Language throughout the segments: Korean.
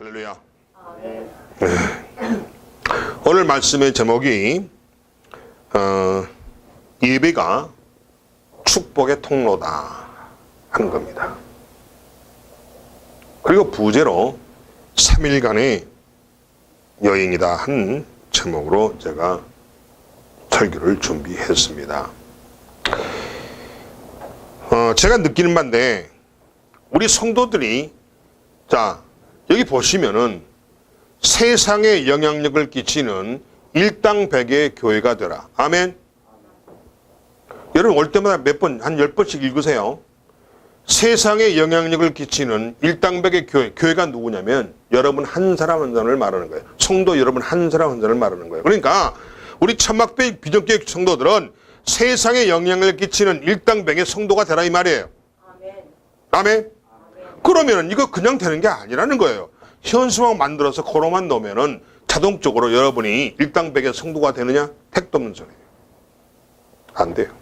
할렐루야. 네. 오늘 말씀의 제목이 예배가 축복의 통로다 하는 겁니다. 그리고 부제로 3일간의 여행이다 한 제목으로 제가 설교를 준비했습니다. 제가 느끼는 바인데 우리 성도들이 자 여기 보시면은 세상에 영향력을 끼치는 일당백의 교회가 되라. 아멘. 여러분 올 때마다 몇 번, 한 10번씩 읽으세요. 세상에 영향력을 끼치는 일당백의 교회가 누구냐면 여러분 한 사람 한 사람을 말하는 거예요. 성도 여러분 한 사람 한 사람을 말하는 거예요. 그러니까 우리 천막교회 비전교회 성도들은 세상에 영향력을 끼치는 일당백의 성도가 되라 이 말이에요. 아멘. 아멘. 그러면 이거 그냥 되는 게 아니라는 거예요. 현수막 만들어서 코로만 넣으면은 자동적으로 여러분이 일당백의 성도가 되느냐? 택도 없는 소리예요. 안 돼요.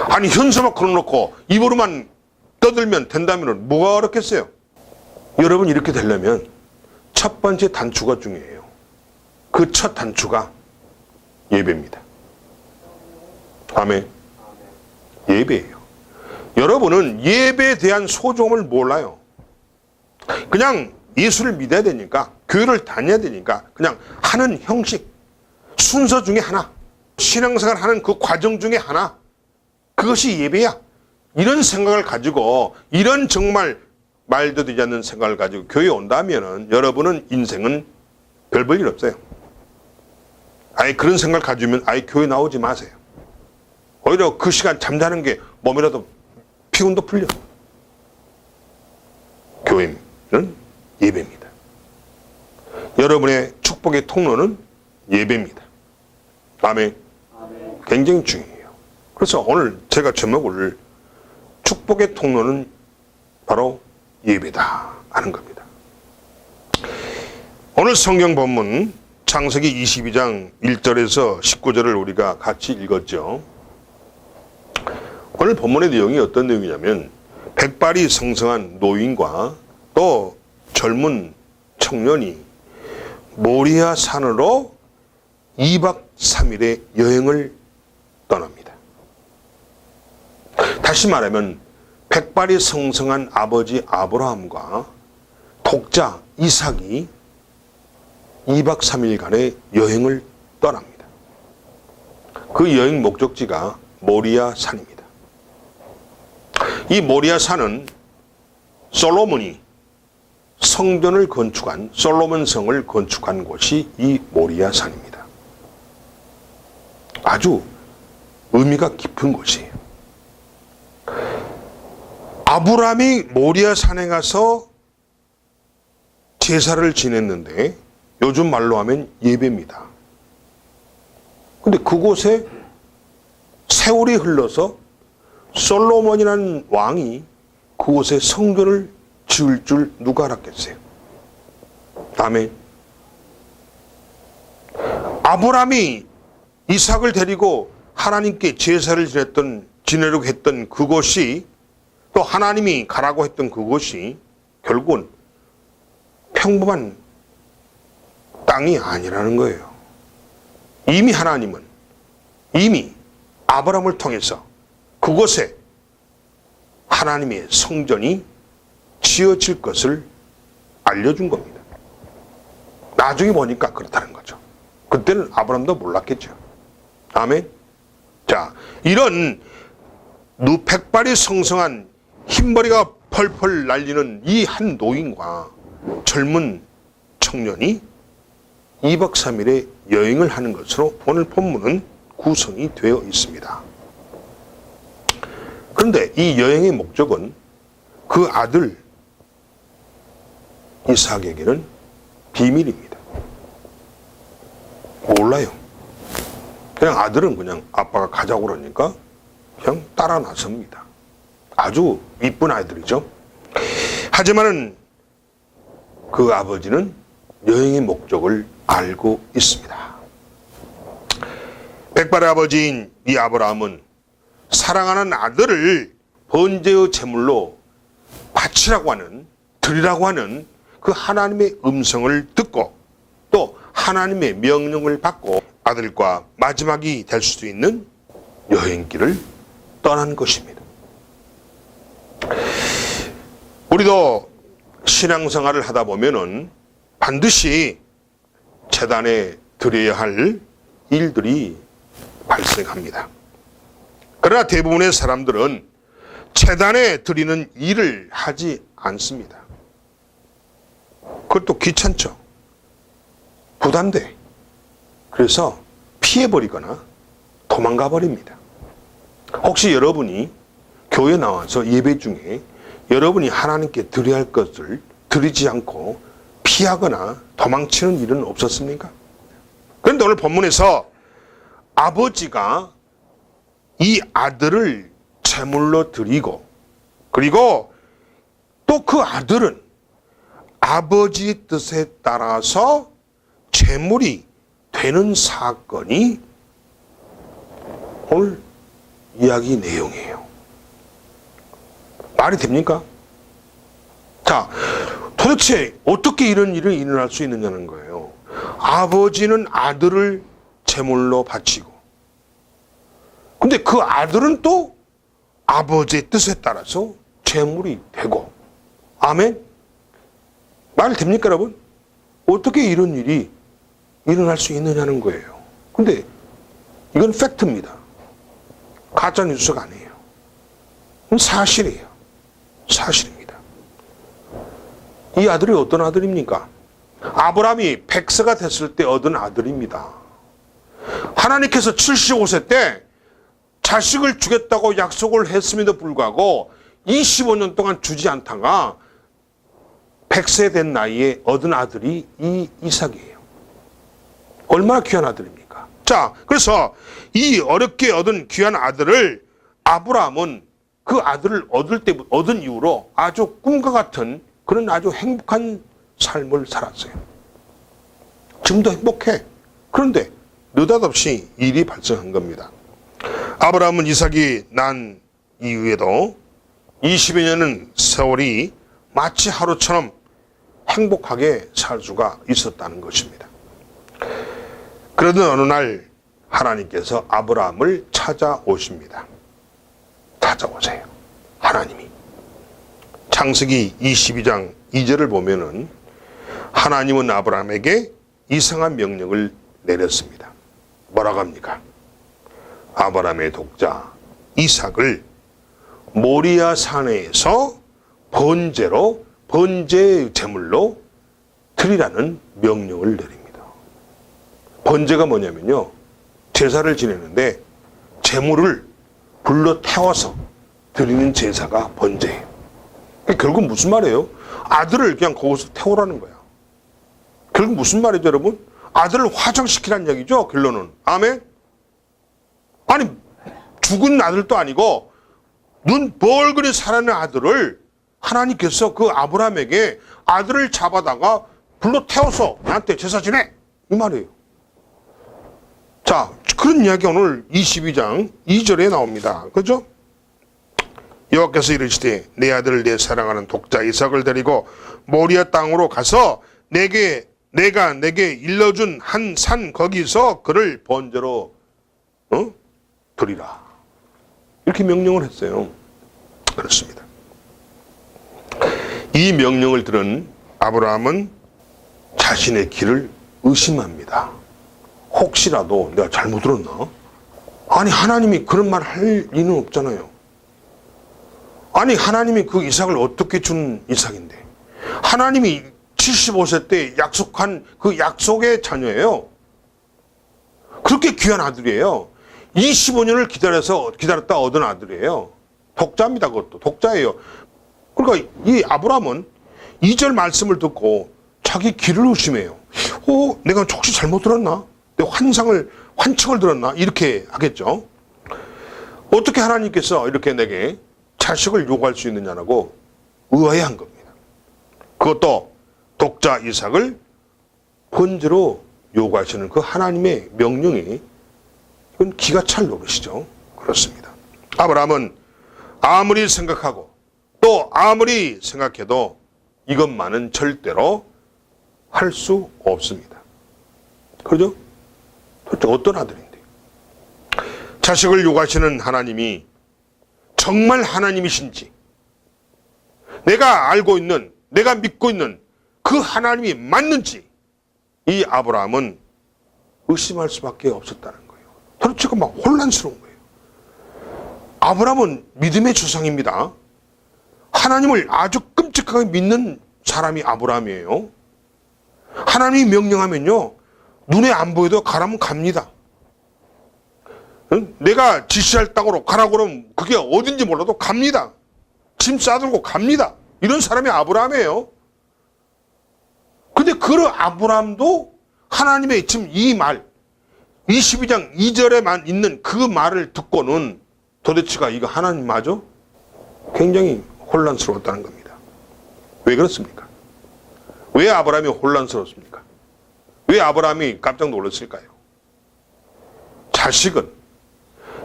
아니 현수막 걸어놓고 입으로만 떠들면 된다면 뭐가 어렵겠어요? 여러분 이렇게 되려면 첫 번째 단추가 중요해요. 그 첫 단추가 예배입니다. 아멘. 예배예요. 여러분은 예배에 대한 소중함을 몰라요. 그냥 예수를 믿어야 되니까 교회를 다녀야 되니까 그냥 하는 형식 순서 중에 하나 신앙생활 하는 그 과정 중에 하나 그것이 예배야. 이런 생각을 가지고 이런 정말 말도 되지 않는 생각을 가지고 교회에 온다면은 여러분은 인생은 별 볼 일 없어요. 아예 그런 생각을 가지면 아예 교회 나오지 마세요. 오히려 그 시간 잠자는 게 몸이라도 피곤도 풀려. 교회는 예배입니다. 여러분의 축복의 통로는 예배입니다. 아멘. 굉장히 중요해요. 그래서 오늘 제가 제목을 축복의 통로는 바로 예배다 하는 겁니다. 오늘 성경 본문 창세기 22장 1절에서 19절을 우리가 같이 읽었죠. 오늘 본문의 내용이 어떤 내용이냐면 백발이 성성한 노인과 또 젊은 청년이 모리아 산으로 2박 3일의 여행을 떠납니다. 다시 말하면 백발이 성성한 아버지 아브라함과 독자 이삭이 2박 3일간의 여행을 떠납니다. 그 여행 목적지가 모리아 산입니다. 이 모리아 산은 솔로몬이 성전을 건축한 솔로몬 성을 건축한 곳이 이 모리아 산입니다. 아주 의미가 깊은 곳이에요. 아브라함이 모리아 산에 가서 제사를 지냈는데 요즘 말로 하면 예배입니다. 근데 그곳에 세월이 흘러서 솔로몬이라는 왕이 그곳에 성전을 지을 줄 누가 알았겠어요? 아멘. 아브라함이 이삭을 데리고 하나님께 제사를 지내려고 했던 그곳이 또 하나님이 가라고 했던 그곳이 결국은 평범한 땅이 아니라는 거예요. 이미 하나님은 이미 아브라함을 통해서 그곳에 하나님의 성전이 지어질 것을 알려준 겁니다. 나중에 보니까 그렇다는 거죠. 그때는 아브라함도 몰랐겠죠. 아멘. 자, 이런 백발이 성성한 흰머리가 펄펄 날리는 이 한 노인과 젊은 청년이 2박 3일의 여행을 하는 것으로 오늘 본문은 구성이 되어 있습니다. 그런데 이 여행의 목적은 그 아들 이삭에게는 비밀입니다. 몰라요. 그냥 아들은 그냥 아빠가 가자고 그러니까 그냥 따라 나섭니다. 아주 이쁜 아이들이죠. 하지만은 그 아버지는 여행의 목적을 알고 있습니다. 백발의 아버지인 이 아브라함은 사랑하는 아들을 번제의 제물로 바치라고 하는 드리라고 하는 그 하나님의 음성을 듣고 또 하나님의 명령을 받고 아들과 마지막이 될 수 있는 여행길을 떠난 것입니다. 우리도 신앙생활을 하다 보면은 반드시 제단에 드려야 할 일들이 발생합니다. 그러나 대부분의 사람들은 제단에 드리는 일을 하지 않습니다. 그것도 귀찮죠. 부담돼. 그래서 피해버리거나 도망가 버립니다. 혹시 여러분이 교회 나와서 예배 중에 여러분이 하나님께 드려야 할 것을 드리지 않고 피하거나 도망치는 일은 없었습니까? 그런데 오늘 본문에서 아버지가 이 아들을 제물로 드리고 그리고 또 그 아들은 아버지 뜻에 따라서 제물이 되는 사건이 오늘 이야기 내용이에요. 말이 됩니까? 자, 도대체 어떻게 이런 일이 일어날 수 있느냐는 거예요. 아버지는 아들을 제물로 바치고 근데 그 아들은 또 아버지의 뜻에 따라서 제물이 되고 아멘? 말 됩니까 여러분? 어떻게 이런 일이 일어날 수 있느냐는 거예요. 근데 이건 팩트입니다. 가짜 뉴스가 아니에요. 이건 사실이에요. 사실입니다. 이 아들이 어떤 아들입니까? 아브라함이 100세가 됐을 때 얻은 아들입니다. 하나님께서 75세 때 자식을 주겠다고 약속을 했음에도 불구하고 25년 동안 주지 않다가 100세 된 나이에 얻은 아들이 이 이삭이에요. 얼마나 귀한 아들입니까? 자, 그래서 이 어렵게 얻은 귀한 아들을 아브라함은 그 아들을 얻은 이후로 아주 꿈과 같은 그런 아주 행복한 삶을 살았어요. 지금도 행복해. 그런데 느닷없이 일이 발생한 겁니다. 아브라함은 이삭이 난 이후에도 20여 년은 세월이 마치 하루처럼 행복하게 살 수가 있었다는 것입니다. 그러던 어느 날 하나님께서 아브라함을 찾아오십니다. 찾아오세요. 하나님이. 창세기 22장 2절을 보면은 하나님은 아브라함에게 이상한 명령을 내렸습니다. 뭐라고 합니까? 아브라함의 독자 이삭을 모리아 산에서 번제의 제물로 드리라는 명령을 내립니다. 번제가 뭐냐면요, 제사를 지내는데 제물을 불러 태워서 드리는 제사가 번제예요. 결국 무슨 말이에요? 아들을 그냥 거기서 태우라는 거야. 결국 무슨 말이죠, 여러분? 아들을 화장시키라는 얘기죠, 결론은. 아멘? 아니, 죽은 아들도 아니고 눈 벌거리 살아있는 아들을 하나님께서 그 아브라함에게 아들을 잡아다가 불러 태워서 나한테 제사 지내, 이 말이에요. 자, 그런 이야기 오늘 22장 2절에 나옵니다. 그죠? 여호와께서 이르시되 내 아들을 내 사랑하는 독자 이삭을 데리고 모리아 땅으로 가서 내가 내게 일러준 한 산 거기서 그를 번제로 드리라. 이렇게 명령을 했어요. 그렇습니다. 이 명령을 들은 아브라함은 자신의 길을 의심합니다. 혹시라도 내가 잘못 들었나? 아니, 하나님이 그런 말 할 리는 없잖아요. 아니, 하나님이 그 이삭을 어떻게 준 이삭인데? 하나님이 75세 때 약속한 그 약속의 자녀예요. 그렇게 귀한 아들이에요. 25년을 기다렸다 얻은 아들이에요. 독자입니다. 그것도 독자예요. 그러니까 이 아브라함은 2절 말씀을 듣고 자기 길을 의심해요. 내가 혹시 잘못 들었나? 내가 환청을 들었나? 이렇게 하겠죠. 어떻게 하나님께서 이렇게 내게 자식을 요구할 수 있느냐라고 의아해한 겁니다. 그것도 독자 이삭을 번제로 요구하시는 그 하나님의 명령이, 이건 기가 찰 노릇이죠. 그렇습니다. 아브라함은 아무리 생각하고 또 아무리 생각해도 이것만은 절대로 할 수 없습니다. 그죠? 도대체 어떤 아들인데? 자식을 요구하시는 하나님이 정말 하나님이신지, 내가 알고 있는, 내가 믿고 있는 그 하나님이 맞는지 이 아브라함은 의심할 수밖에 없었다는 거예요. 도대체 막 혼란스러운 거예요. 아브라함은 믿음의 조상입니다. 하나님을 아주 끔찍하게 믿는 사람이 아브라함이에요. 하나님이 명령하면요, 눈에 안 보여도 가라면 갑니다. 내가 지시할 땅으로 가라고 그러면 그게 어딘지 몰라도 갑니다. 짐 싸들고 갑니다. 이런 사람이 아브라함이에요. 근데 그 아브라함도 하나님의 지금 이 말, 22장 2절에만 있는 그 말을 듣고는 도대체가 이거 하나님 맞아? 굉장히 혼란스러웠다는 겁니다. 왜 그렇습니까? 왜 아브라함이 혼란스럽습니까? 왜 아브라함이 깜짝 놀랐을까요? 자식은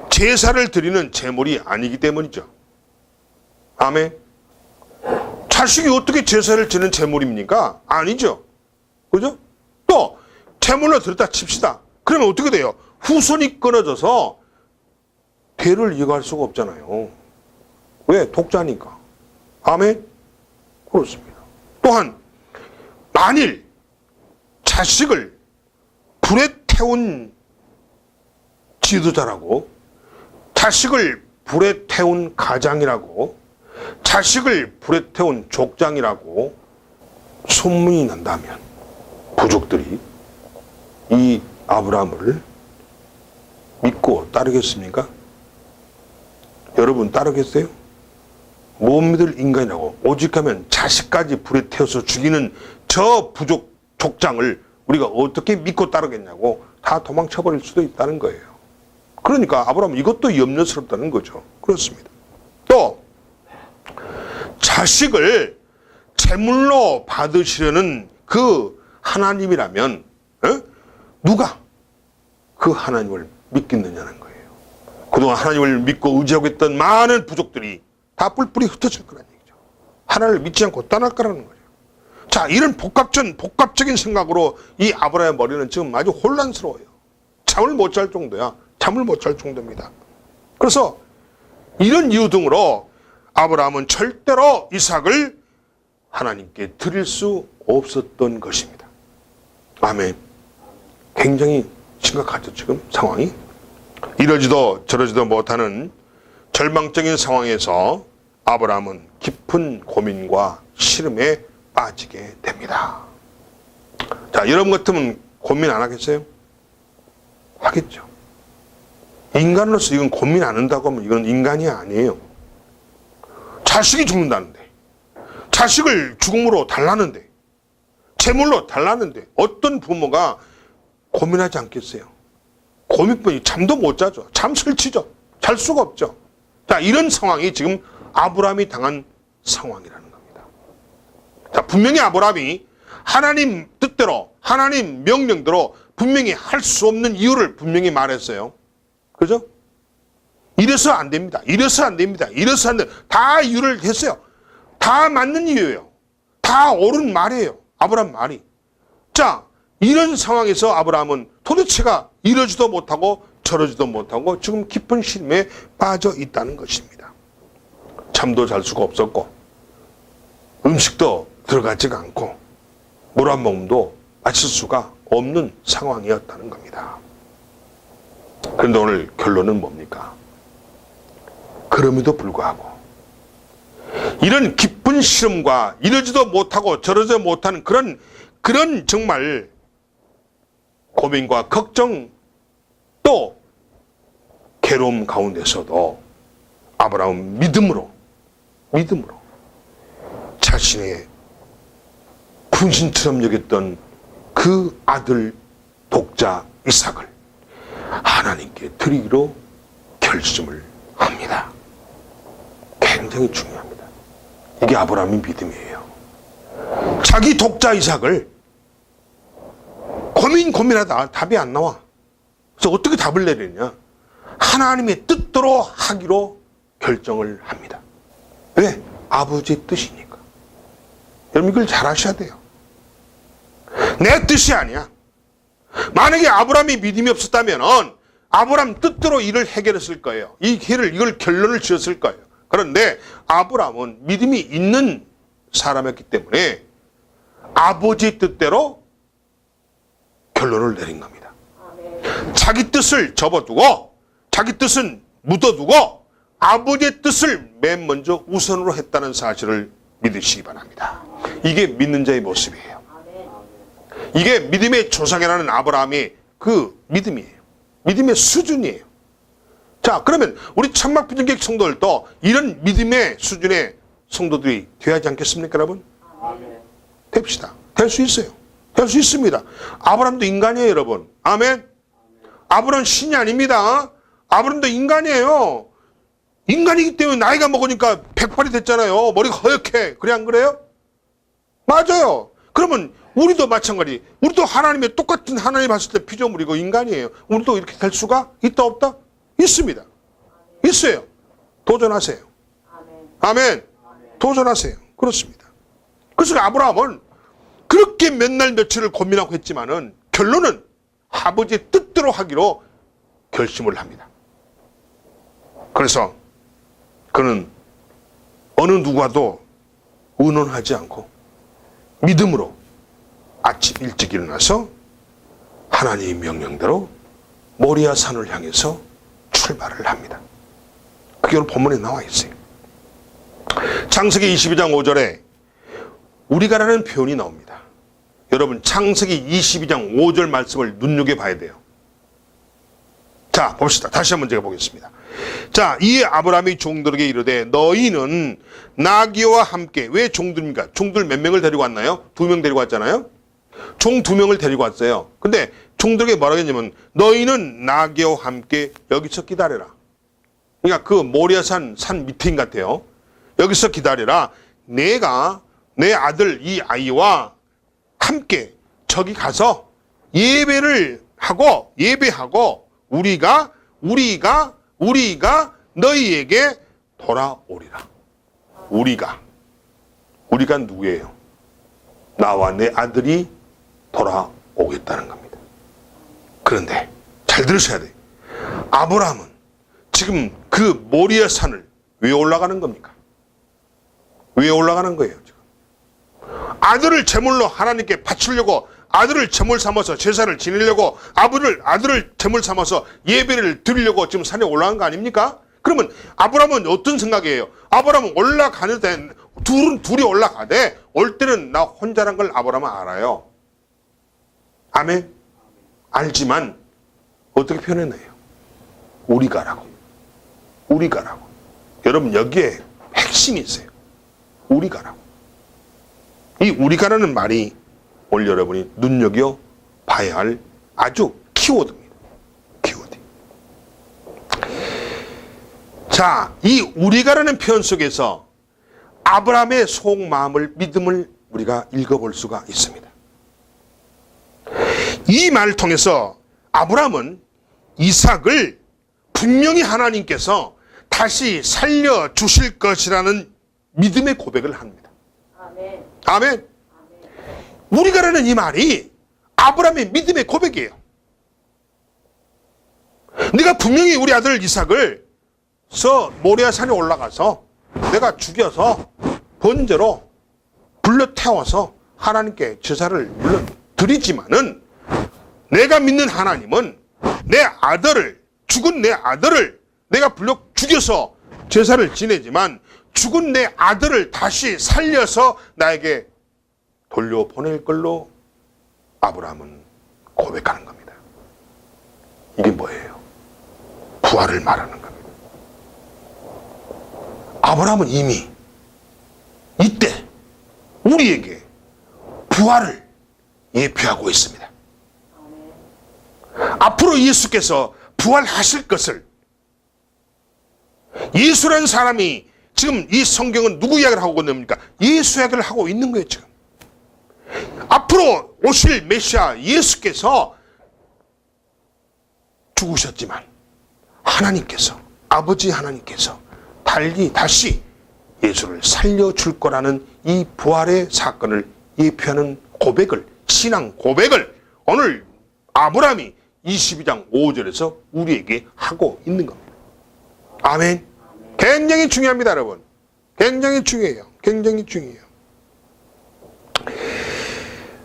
제사를 드리는 제물이 아니기 때문이죠. 아멘. 자식이 어떻게 제사를 드리는 제물입니까? 아니죠. 그죠? 또 제물로 드렸다 칩시다. 그러면 어떻게 돼요? 후손이 끊어져서 대를 이어갈 수가 없잖아요. 왜? 독자니까. 아멘. 그렇습니다. 또한 만일 자식을 불에 태운 지도자라고, 자식을 불에 태운 가장이라고, 자식을 불에 태운 족장이라고 소문이 난다면 부족들이 이 아브라함을 믿고 따르겠습니까? 여러분 따르겠어요? 못 믿을 인간이라고, 오직하면 자식까지 불에 태워서 죽이는 저 부족 족장을 우리가 어떻게 믿고 따르겠냐고 다 도망쳐버릴 수도 있다는 거예요. 그러니까 아브라함은 이것도 염려스럽다는 거죠. 그렇습니다. 또 자식을 제물로 받으시려는 그 하나님이라면 누가 그 하나님을 믿겠느냐는 거예요. 그동안 하나님을 믿고 의지하고 있던 많은 부족들이 다 뿔뿔이 흩어질 거라는 얘기죠. 하나님을 믿지 않고 떠날 거라는 거죠. 자, 이런 복합적인 생각으로 이 아브라함의 머리는 지금 아주 혼란스러워요. 잠을 못 잘 정도야. 잠을 못 잘 정도입니다. 그래서 이런 이유 등으로 아브라함은 절대로 이삭을 하나님께 드릴 수 없었던 것입니다. 아멘. 굉장히 심각하죠, 지금 상황이. 이러지도 저러지도 못하는 절망적인 상황에서 아브라함은 깊은 고민과 시름에 빠지게 됩니다. 자, 여러분 같으면 고민 안 하겠어요? 하겠죠. 인간으로서 이건 고민 안 한다고 하면 이건 인간이 아니에요. 자식이 죽는다는데, 자식을 죽음으로 달라는데, 제물로 달라는데 어떤 부모가 고민하지 않겠어요? 고민뿐이 잠도 못 자죠. 잠 설치죠. 잘 수가 없죠. 자, 이런 상황이 지금 아브라함이 당한 상황이라는 겁니다. 자, 분명히 아브라함이 하나님 뜻대로, 하나님 명령대로 분명히 할 수 없는 이유를 분명히 말했어요. 그죠? 이래서 안 됩니다. 이래서 안 됩니다. 이래서 안 됩니다. 다 이유를 했어요. 다 맞는 이유예요. 다 옳은 말이에요. 아브라함 말이. 자, 이런 상황에서 아브라함은 도대체가 이러지도 못하고 저러지도 못하고 지금 깊은 시름에 빠져 있다는 것입니다. 잠도 잘 수가 없었고, 음식도 들어가지가 않고, 물 한 모금도 마실 수가 없는 상황이었다는 겁니다. 그런데 오늘 결론은 뭡니까? 그럼에도 불구하고 이런 깊은 시름과 이러지도 못하고 저러지도 못하는 그런 정말 고민과 걱정 또 괴로움 가운데서도 아브라함은 믿음으로 자신의 분신처럼 여겼던 그 아들 독자 이삭을 하나님께 드리기로 결심을 합니다. 굉장히 중요합니다. 이게 아브라함의 믿음이에요. 자기 독자 이삭을 고민하다 답이 안 나와. 그래서 어떻게 답을 내리냐? 하나님의 뜻대로 하기로 결정을 합니다. 왜? 아버지의 뜻이니까. 여러분 이걸 잘 아셔야 돼요. 내 뜻이 아니야. 만약에 아브라함이 믿음이 없었다면 아브라함 뜻대로 일을 해결했을 거예요. 이걸 결론을 지었을 거예요. 그런데 아브라함은 믿음이 있는 사람이었기 때문에 아버지 뜻대로 결론을 내린 겁니다. 자기 뜻을 접어두고 자기 뜻은 묻어두고 아버지의 뜻을 맨 먼저 우선으로 했다는 사실을 믿으시기 바랍니다. 이게 믿는 자의 모습이에요. 이게 믿음의 조상이라는 아브라함의 그 믿음이에요. 믿음의 수준이에요. 자, 그러면 우리 천막비전교회 성도들도 이런 믿음의 수준의 성도들이 되어야 하지 않겠습니까, 여러분? 됩시다. 될 수 있어요. 될 수 있습니다. 아브라함도 인간이에요, 여러분. 아멘. 아브라함은 신이 아닙니다. 아브라함도 인간이에요. 인간이기 때문에 나이가 먹으니까 백발이 됐잖아요. 머리가 허옇게. 그래, 안 그래요? 맞아요. 그러면 우리도 마찬가지. 우리도 하나님의 똑같은 하나님 봤을 때 피조물이고 인간이에요. 우리도 이렇게 될 수가 있다 없다? 있습니다. 있어요. 도전하세요. 아멘. 도전하세요. 그렇습니다. 그래서 아브라함은 그렇게 몇 날 며칠을 고민하고 했지만은 결론은 아버지의 뜻대로 하기로 결심을 합니다. 그래서 그는 어느 누구와도 의논하지 않고 믿음으로 아침 일찍 일어나서 하나님의 명령대로 모리아 산을 향해서 출발을 합니다. 그게 오늘 본문에 나와 있어요. 창세기 22장 5절에 우리가라는 표현이 나옵니다. 여러분 창세기 22장 5절 말씀을 눈여겨봐야 돼요. 자, 봅시다. 다시 한번 제가 보겠습니다. 자, 이에 아브라함이 종들에게 이르되 너희는 나귀와 함께. 왜 종들입니까? 종들 몇 명을 데리고 왔나요? 2명 데리고 왔잖아요. 종 2명을 데리고 왔어요. 근데 종들에게 뭐라고 했냐면 너희는 나귀와 함께 여기서 기다려라. 그러니까 그 모리아산 밑인 것 같아요. 여기서 기다려라. 내가 내 아들 이 아이와 함께 저기 가서 예배하고 우리가 너희에게 돌아오리라. 우리가 누구예요? 나와 내 아들이 돌아오겠다는 겁니다. 그런데 잘 들으셔야 돼요. 아브라함은 지금 그 모리아 산을 왜 올라가는 겁니까? 왜 올라가는 거예요? 지금 아들을 제물로 하나님께 바치려고, 아들을 제물 삼아서 제사를 지내려고, 아들을 제물 삼아서 예배를 드리려고 지금 산에 올라간 거 아닙니까? 그러면 아브라함은 어떤 생각이에요? 아브라함은 올라가는데 둘이 올라가되 올 때는 나 혼자란 걸 아브라함은 알아요. 아멘. 알지만 어떻게 표현했나요? 우리가라고. 여러분 여기에 핵심이 있어요. 우리가라고. 이 우리가라는 말이 오늘 여러분이 눈여겨봐야 할 아주 키워드입니다. 키워드. 자, 이 우리가라는 표현 속에서 아브라함의 속마음을, 믿음을 우리가 읽어볼 수가 있습니다. 이 말을 통해서 아브라함은 이삭을 분명히 하나님께서 다시 살려주실 것이라는 믿음의 고백을 합니다. 아멘. 우리가라는 이 말이 아브라함의 믿음의 고백이에요. 네가 분명히 우리 아들 이삭을 모리아 산에 올라가서 내가 죽여서 번제로 불러 태워서 하나님께 제사를 물론 드리지만은 내가 믿는 하나님은 죽은 내 아들을 내가 불러 죽여서 제사를 지내지만 죽은 내 아들을 다시 살려서 나에게 돌려보낼 걸로 아브라함은 고백하는 겁니다. 이게 뭐예요? 부활을 말하는 겁니다. 아브라함은 이미 이때 우리에게 부활을 예표하고 있습니다. 앞으로 예수께서 부활하실 것을, 예수라는 사람이 지금 이 성경은 누구 이야기를 하고 있는 겁니까? 예수 이야기를 하고 있는 거예요, 지금. 앞으로 오실 메시아 예수께서 죽으셨지만 하나님께서, 아버지 하나님께서 다시 예수를 살려줄 거라는 이 부활의 사건을 예표하는 고백을, 신앙 고백을 오늘 아브라함이 22장 5절에서 우리에게 하고 있는 겁니다. 아멘. 굉장히 중요합니다, 여러분. 굉장히 중요해요. 굉장히 중요해요.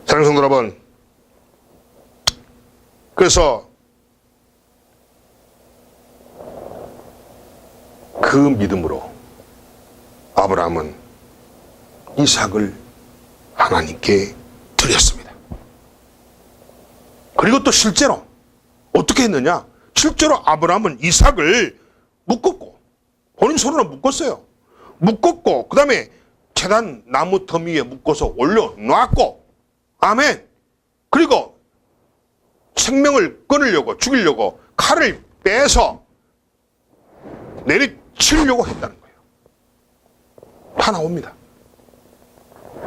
사랑하는 성도 여러분, 그래서 그 믿음으로 아브라함은 이삭을 하나님께 드렸습니다. 그리고 또 실제로 어떻게 했느냐? 실제로 아브라함은 이삭을 묶었고, 본인 손으로 묶었어요. 묶었고, 그 다음에 제단 나무 더미 위에 묶어서 올려놨고, 아멘. 그리고 생명을 끊으려고, 죽이려고 칼을 빼서 내리치려고 했다는 거예요. 다 나옵니다.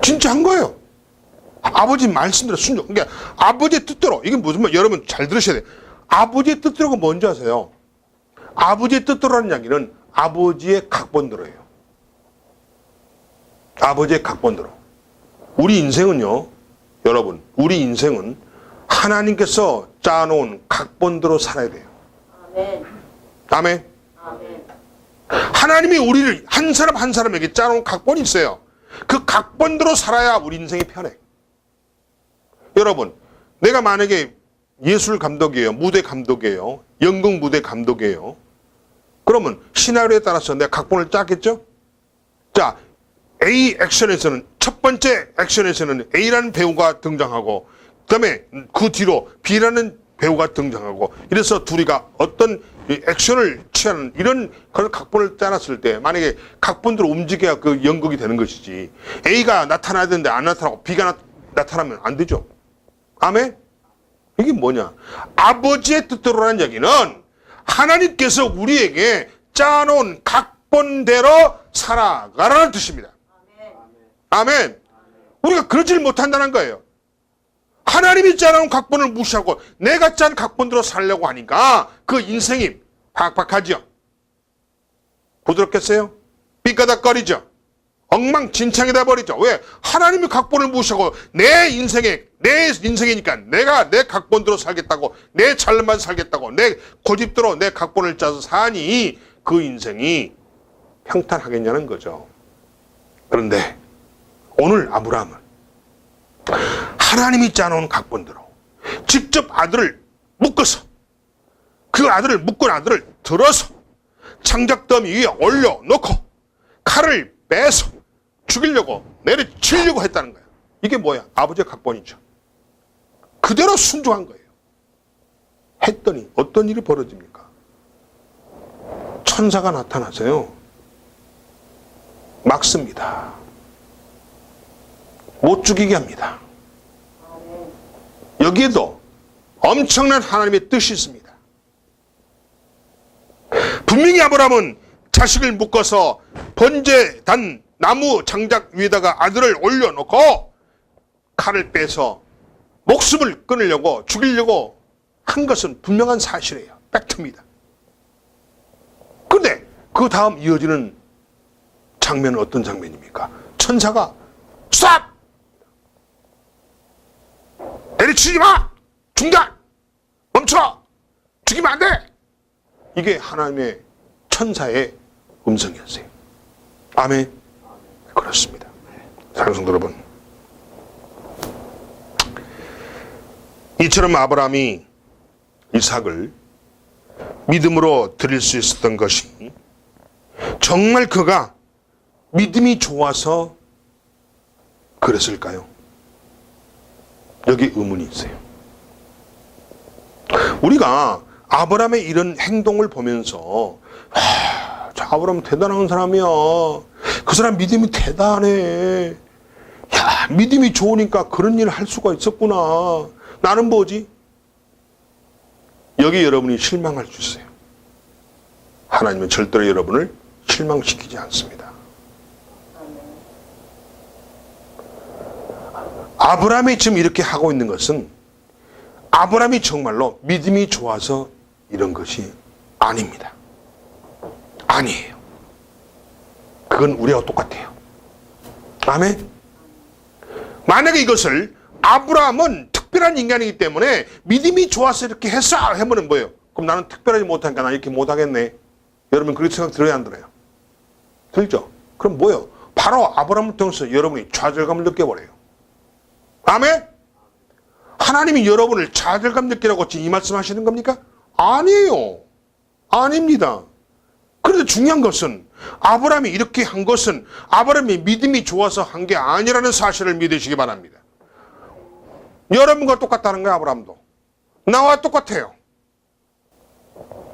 진짜 한 거예요. 아버지 말씀대로 순종. 그러니까 아버지의 뜻대로, 이게 무슨 말, 여러분 잘 들으셔야 돼요. 아버지의 뜻대로가 뭔지 아세요? 아버지의 뜻대로라는 이야기는 아버지의 각본대로예요. 아버지의 각본대로. 우리 인생은요, 여러분, 우리 인생은 하나님께서 짜놓은 각본대로 살아야 돼요. 아멘. 아멘. 아멘. 하나님이 우리를 한 사람 한 사람에게 짜놓은 각본이 있어요. 그 각본대로 살아야 우리 인생이 편해. 여러분, 내가 만약에 예술 감독이에요, 무대 감독이에요, 연극 무대 감독이에요. 그러면 시나리오에 따라서 내가 각본을 짜겠죠? 자, A 액션에서는, 첫 번째 액션에서는 A라는 배우가 등장하고, 그 다음에 그 뒤로 B라는 배우가 등장하고, 이래서 둘이가 어떤 액션을 취하는 이런 그런 각본을 짜놨을 때, 만약에 각본대로 움직여야 그 연극이 되는 것이지, A가 나타나야 되는데 안 나타나고 B가 나타나면 안 되죠. 아멘? 이게 뭐냐? 아버지의 뜻대로라는 얘기는 하나님께서 우리에게 짜놓은 각본대로 살아가라는 뜻입니다. 아멘. 우리가 그러질 못한다는 거예요. 하나님이 짜놓은 각본을 무시하고 내가 짠 각본대로 살려고 하니까 그 인생이 팍팍하죠. 부드럽겠어요? 삐까닥거리죠. 엉망진창이 돼버리죠. 왜? 하나님이 각본을 무시하고 내 인생이니까 내가 내 각본대로 살겠다고, 내 잘만 살겠다고, 내 고집대로 내 각본을 짜서 사니 그 인생이 평탄하겠냐는 거죠. 그런데 오늘 아브라함은 하나님이 짜놓은 각본대로 직접 아들을 묶어서, 그 아들을 묶은 아들을 들어서 창작더미 위에 올려놓고 칼을 빼서 죽이려고 내리치려고 했다는 거예요. 이게 뭐야? 아버지의 각본이죠. 그대로 순종한 거예요. 했더니 어떤 일이 벌어집니까? 천사가 나타나서요, 막습니다. 못 죽이게 합니다. 여기에도 엄청난 하나님의 뜻이 있습니다. 분명히 아브라함은 자식을 묶어서 번제단 나무 장작 위에다가 아들을 올려놓고 칼을 빼서 목숨을 끊으려고, 죽이려고 한 것은 분명한 사실이에요. 팩트입니다. 그런데 그 다음 이어지는 장면은 어떤 장면입니까? 천사가 스탑! 내리치지 마! 중단! 멈춰! 죽이면 안 돼! 이게 하나님의 천사의 음성이었어요. 아멘. 그렇습니다. 사랑하는 성도 여러분, 이처럼 아브라함이 이삭을 믿음으로 드릴 수 있었던 것이 정말 그가 믿음이 좋아서 그랬을까요? 여기 의문이 있어요. 우리가 아브라함의 이런 행동을 보면서 저 아브라함 대단한 사람이야. 그 사람 믿음이 대단해. 야, 믿음이 좋으니까 그런 일을 할 수가 있었구나. 나는 뭐지? 여기 여러분이 실망할 수 있어요. 하나님은 절대로 여러분을 실망시키지 않습니다. 아브라함이 지금 이렇게 하고 있는 것은 아브라함이 정말로 믿음이 좋아서 이런 것이 아닙니다. 아니에요. 그건 우리와 똑같아요. 아멘. 만약에 이것을 아브라함은 특별한 인간이기 때문에 믿음이 좋아서 이렇게 했어 하면은 뭐예요? 그럼 나는 특별하지 못하니까 나 이렇게 못하겠네. 여러분 그렇게 생각 들어야 안 들어요? 들죠? 그럼 뭐예요? 바로 아브라함을 통해서 여러분이 좌절감을 느껴버려요. 아멘? 하나님이 여러분을 좌절감 느끼라고 지금 이 말씀 하시는 겁니까? 아니에요. 아닙니다. 그런데 중요한 것은 아브라함이 이렇게 한 것은 아브라함이 믿음이 좋아서 한 게 아니라는 사실을 믿으시기 바랍니다. 여러분과 똑같다는 거예요. 아브라함도. 나와 똑같아요.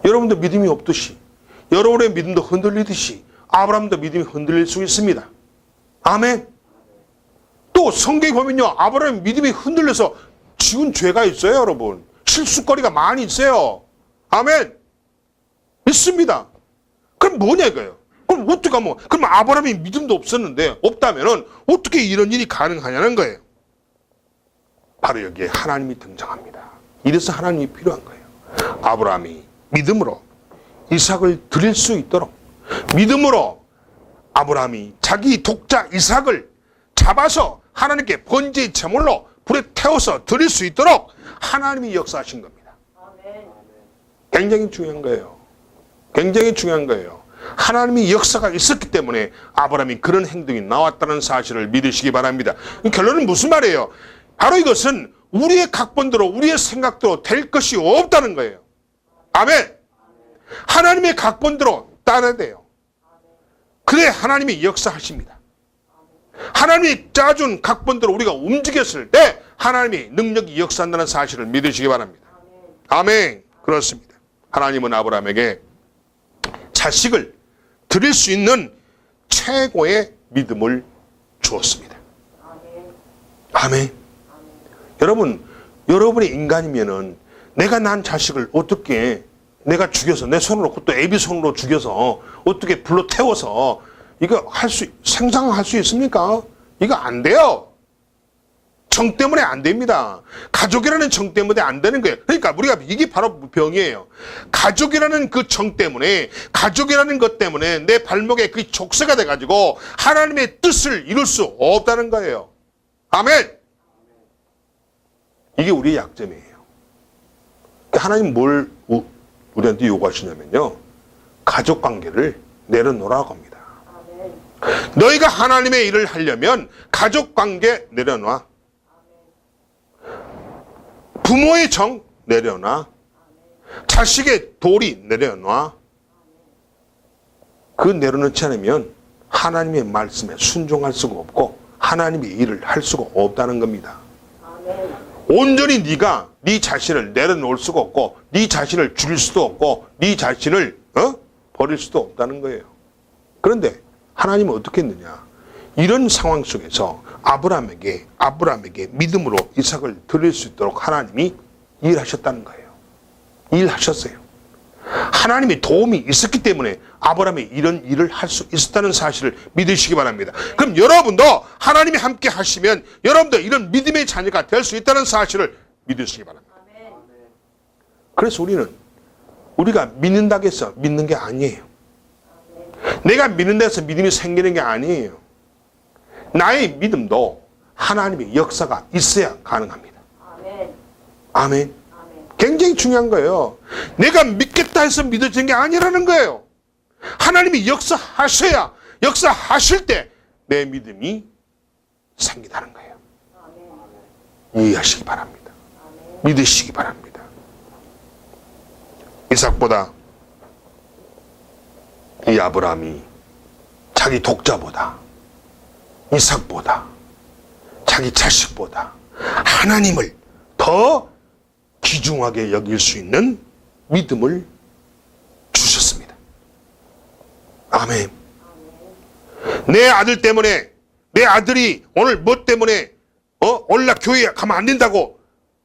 여러분도 믿음이 없듯이 여러분의 믿음도 흔들리듯이 아브라함도 믿음이 흔들릴 수 있습니다. 아멘. 또 성경에 보면요, 아브라함의 믿음이 흔들려서 지은 죄가 있어요. 여러분 실수거리가 많이 있어요. 아멘. 있습니다. 그럼 뭐냐 이거예요. 그럼 어떻게 하면, 그럼 아브라함이 믿음도 없었는데 없다면은 어떻게 이런 일이 가능하냐는 거예요. 바로 여기에 하나님이 등장합니다. 이래서 하나님이 필요한 거예요. 아브라함이 믿음으로 이삭을 드릴 수 있도록, 믿음으로 아브라함이 자기 독자 이삭을 잡아서 하나님께 번제의 제물로 불에 태워서 드릴 수 있도록 하나님이 역사하신 겁니다. 굉장히 중요한 거예요. 굉장히 중요한 거예요. 하나님이 역사가 있었기 때문에 아브라함이 그런 행동이 나왔다는 사실을 믿으시기 바랍니다. 결론은 무슨 말이에요? 바로 이것은 우리의 각본대로 우리의 생각대로 될 것이 없다는 거예요. 아멘. 하나님의 각본대로 따라야 돼요. 그래 하나님이 역사하십니다. 하나님이 짜준 각본대로 우리가 움직였을 때 하나님이 능력이 역사한다는 사실을 믿으시기 바랍니다. 아멘. 그렇습니다. 하나님은 아브라함에게 자식을 드릴 수 있는 최고의 믿음을 주었습니다. 아멘. 여러분, 여러분이 인간이면은 내가 난 자식을 어떻게 내가 죽여서 내 손으로, 그것도 애비 손으로 죽여서 어떻게 불로 태워서 이거 생산할 수 있습니까? 이거 안 돼요. 정 때문에 안 됩니다. 가족이라는 정 때문에 안 되는 거예요. 그러니까 우리가 이게 바로 병이에요. 가족이라는 그 정 때문에, 가족이라는 것 때문에 내 발목에 그 족쇄가 돼가지고 하나님의 뜻을 이룰 수 없다는 거예요. 아멘. 이게 우리의 약점이에요. 하나님 뭘 우리한테 요구하시냐면요, 가족 관계를 내려놓으라고 합니다. 너희가 하나님의 일을 하려면 가족 관계 내려놔. 부모의 정 내려놔. 자식의 도리 내려놔. 그 내려놓지 않으면 하나님의 말씀에 순종할 수가 없고 하나님의 일을 할 수가 없다는 겁니다. 온전히 네가 네 자신을 내려놓을 수가 없고 네 자신을 줄일 수도 없고 네 자신을 버릴 수도 없다는 거예요. 그런데 하나님은 어떻게 했느냐? 이런 상황 속에서 아브라함에게 믿음으로 이삭을 드릴 수 있도록 하나님이 일하셨다는 거예요. 일하셨어요. 하나님의 도움이 있었기 때문에 아브라함이 이런 일을 할 수 있었다는 사실을 믿으시기 바랍니다. 그럼 여러분도 하나님이 함께 하시면 여러분도 이런 믿음의 자녀가 될 수 있다는 사실을 믿으시기 바랍니다. 그래서 우리가 믿는다고 해서 믿는 게 아니에요. 내가 믿는다고 해서 믿음이 생기는 게 아니에요. 나의 믿음도 하나님의 역사가 있어야 가능합니다. 아멘. 굉장히 중요한 거예요. 내가 믿겠다 해서 믿어지는 게 아니라는 거예요. 하나님이 역사하셔야, 역사하실 때 내 믿음이 생기다는 거예요. 이해하시기 바랍니다. 믿으시기 바랍니다. 이삭보다 이 아브라함이 자기 독자보다, 이삭보다, 자기 자식보다 하나님을 더 귀중하게 여길 수 있는 믿음을 주셨습니다. 아멘. 내 아들 때문에, 내 아들이 오늘 뭐 때문에 오늘 나 교회에 가면 안 된다고,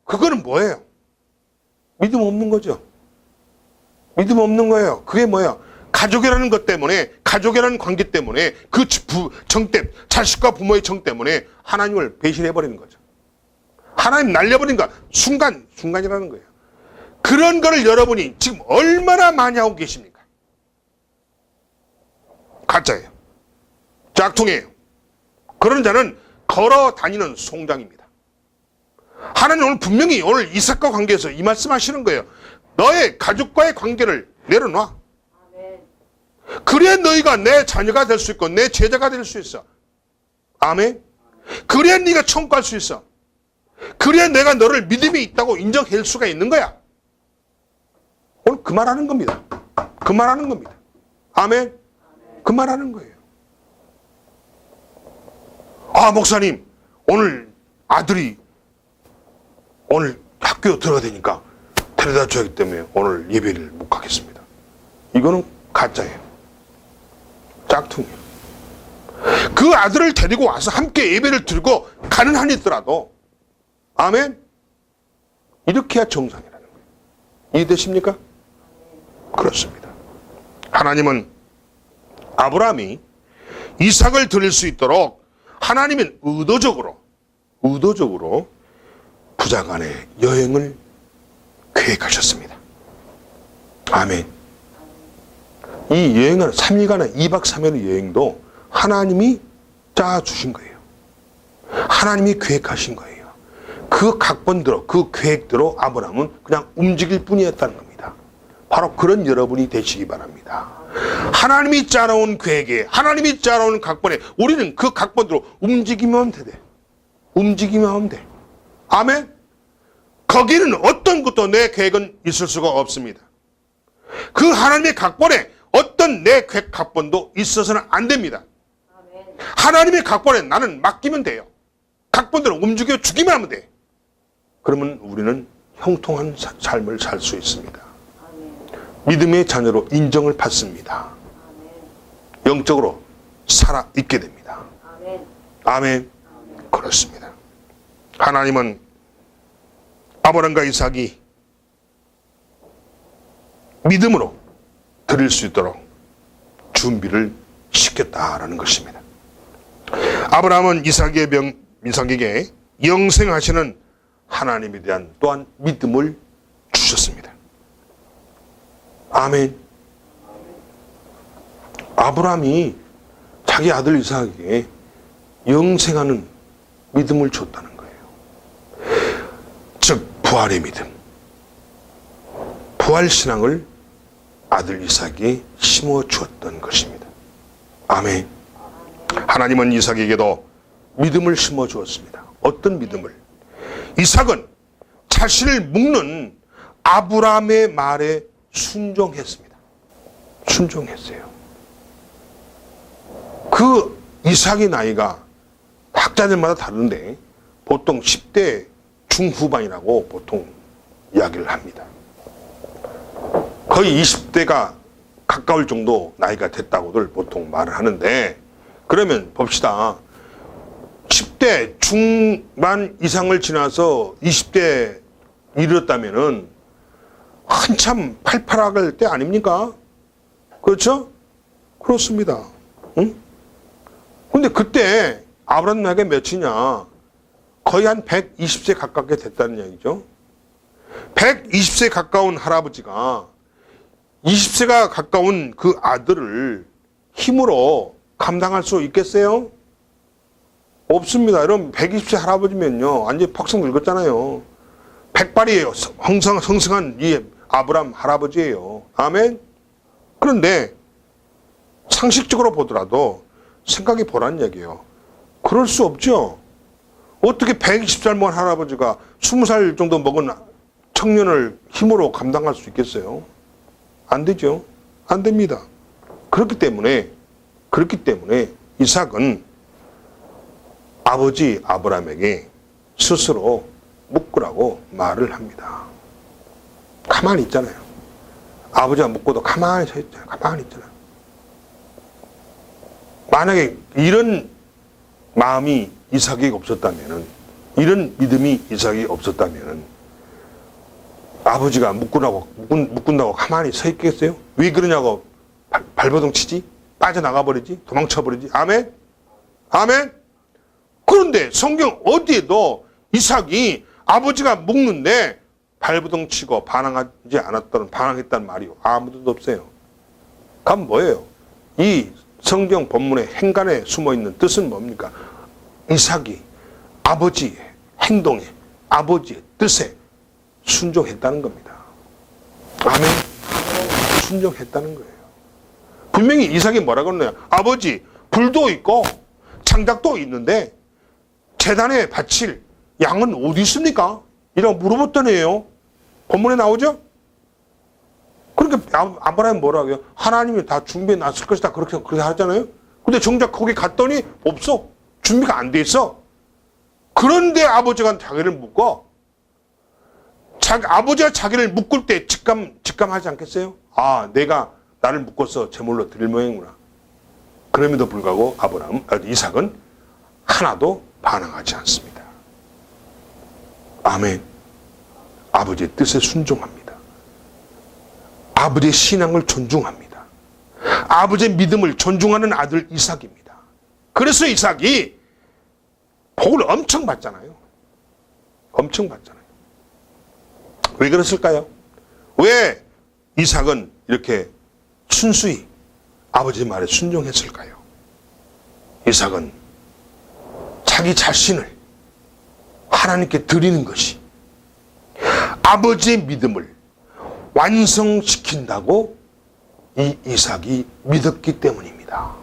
그거는 뭐예요? 믿음 없는 거죠. 믿음 없는 거예요. 그게 뭐예요? 가족이라는 것 때문에, 가족이라는 관계 때문에, 그 정 때문에, 자식과 부모의 정 때문에 하나님을 배신해버리는 거죠. 하나님 날려버린 거, 순간이라는 거예요. 그런 거를 여러분이 지금 얼마나 많이 하고 계십니까? 가짜예요. 짝퉁이에요. 그런 자는 걸어 다니는 송장입니다. 하나님 오늘 분명히 오늘 이삭과 관계에서 이 말씀하시는 거예요. 너의 가족과의 관계를 내려놔. 그래야 너희가 내 자녀가 될 수 있고 내 제자가 될 수 있어. 아멘. 그래야 네가 천국 갈 수 있어. 그래야 내가 너를 믿음이 있다고 인정할 수가 있는 거야. 오늘 그 말하는 겁니다. 그 말하는 겁니다. 아멘. 그 말하는 거예요. 아, 목사님, 오늘 아들이 오늘 학교 들어가야 되니까 데려다 줘야 하기 때문에 오늘 예배를 못 가겠습니다. 이거는 가짜예요. 짝퉁이에요. 그 아들을 데리고 와서 함께 예배를 드리고 가는 한이 있더라도, 아멘, 이렇게 해야 정상이라는 거예요. 이해되십니까? 그렇습니다. 하나님은 아브라함이 이삭을 드릴 수 있도록 하나님은 의도적으로 부자간의 여행을 계획하셨습니다. 아멘. 이 여행은 3일간의 2박 3일의 여행도 하나님이 짜주신 거예요. 하나님이 계획하신 거예요. 그 각본대로, 그 계획대로 아브라함은 그냥 움직일 뿐이었다는 겁니다. 바로 그런 여러분이 되시기 바랍니다. 하나님이 짜놓은 계획에, 하나님이 짜놓은 각본에 우리는 그 각본대로 움직이면 돼. 움직이면 하면 돼. 아멘. 거기는 어떤 것도 내 계획은 있을 수가 없습니다. 그 하나님의 각본에 어떤 내 계획 각본도 있어서는 안 됩니다. 하나님의 각본에 나는 맡기면 돼요. 각본대로 움직여 주기만 하면 돼. 그러면 우리는 형통한 삶을 살 수 있습니다. 믿음의 자녀로 인정을 받습니다. 영적으로 살아있게 됩니다. 아멘. 그렇습니다. 하나님은 아브라함과 이삭이 믿음으로 드릴 수 있도록 준비를 시켰다라는 것입니다. 아브라함은 이삭에게 영생하시는 하나님에 대한 또한 믿음을 주셨습니다. 아멘. 아브라함이 자기 아들 이삭에게 영생하는 믿음을 줬다는 거예요. 즉 부활의 믿음, 부활신앙을 아들 이삭에게 심어 주었던 것입니다. 아멘. 하나님은 이삭에게도 믿음을 심어 주었습니다. 어떤 믿음을? 이삭은 자신을 묶는 아브라함의 말에 순종했습니다. 순종했어요. 그 이삭의 나이가 학자들마다 다른데 보통 10대 중후반이라고 보통 이야기를 합니다. 거의 20대가 가까울 정도 나이가 됐다고들 보통 말을 하는데, 그러면 봅시다. 10대 중반 이상을 지나서 20대 이르렀다면은 한참 팔팔할 때 아닙니까? 그렇죠? 그렇습니다. 응? 근데 그때 아브라함 나이가 몇이냐? 거의 한 120세 가깝게 됐다는 얘기죠. 120세 가까운 할아버지가 20세가 가까운 그 아들을 힘으로 감당할 수 있겠어요? 없습니다. 여러분 120세 할아버지면요 완전히 퍽썩 늙었잖아요. 백발이에요. 성성한 이 아브라함 할아버지예요. 아멘. 그런데 상식적으로 보더라도 생각해 보라는 얘기예요. 그럴 수 없죠. 어떻게 120살 먹은 할아버지가 20살 정도 먹은 청년을 힘으로 감당할 수 있겠어요? 안 되죠. 안 됩니다. 그렇기 때문에 이삭은 아버지 아브라함에게 스스로 묶으라고 말을 합니다. 가만히 있잖아요. 아버지가 묶고도 가만히 서 있잖아요. 가만히 있잖아요. 만약에 이런 마음이 이삭에게 없었다면은, 이런 믿음이 이삭이 없었다면은 아버지가 묶은다고 가만히 서 있겠어요? 왜 그러냐고 발버둥 치지? 빠져나가 버리지? 도망쳐 버리지? 아멘? 아멘? 그런데 성경 어디에도 이삭이 아버지가 묶는데 발버둥 치고 반항하지 않았다는, 반항했다는 말이 아무도 없어요. 그럼 뭐예요? 이 성경 본문의 행간에 숨어있는 뜻은 뭡니까? 이삭이 아버지의 행동에, 아버지의 뜻에 순종했다는 겁니다. 아멘. 순종했다는 거예요. 분명히 이삭이 뭐라고 그러냐? 아버지, 불도 있고 창작도 있는데 제단에 바칠 양은 어디 있습니까? 이라고 물어봤더니요. 본문에 나오죠? 그러니까 아브라함이 뭐라고요? 하나님이 다 준비해 놨을 것이다. 그렇게 하잖아요. 근데 정작 거기 갔더니 없어. 준비가 안 돼 있어. 그런데 아버지가 자기를 묶어. 아버지가 자기를 묶을 때 직감하지 않겠어요? 아, 내가 나를 묶어서 제물로 드릴 모양이구나. 그럼에도 불구하고 이삭은 하나도 반항하지 않습니다. 아멘. 아버지의 뜻에 순종합니다. 아버지의 신앙을 존중합니다. 아버지의 믿음을 존중하는 아들 이삭입니다. 그래서 이삭이 복을 엄청 받잖아요. 엄청 받잖아요. 왜 그랬을까요? 왜 이삭은 이렇게 순수히 아버지의 말에 순종했을까요? 이삭은 자기 자신을 하나님께 드리는 것이 아버지의 믿음을 완성시킨다고 이 이삭이 믿었기 때문입니다.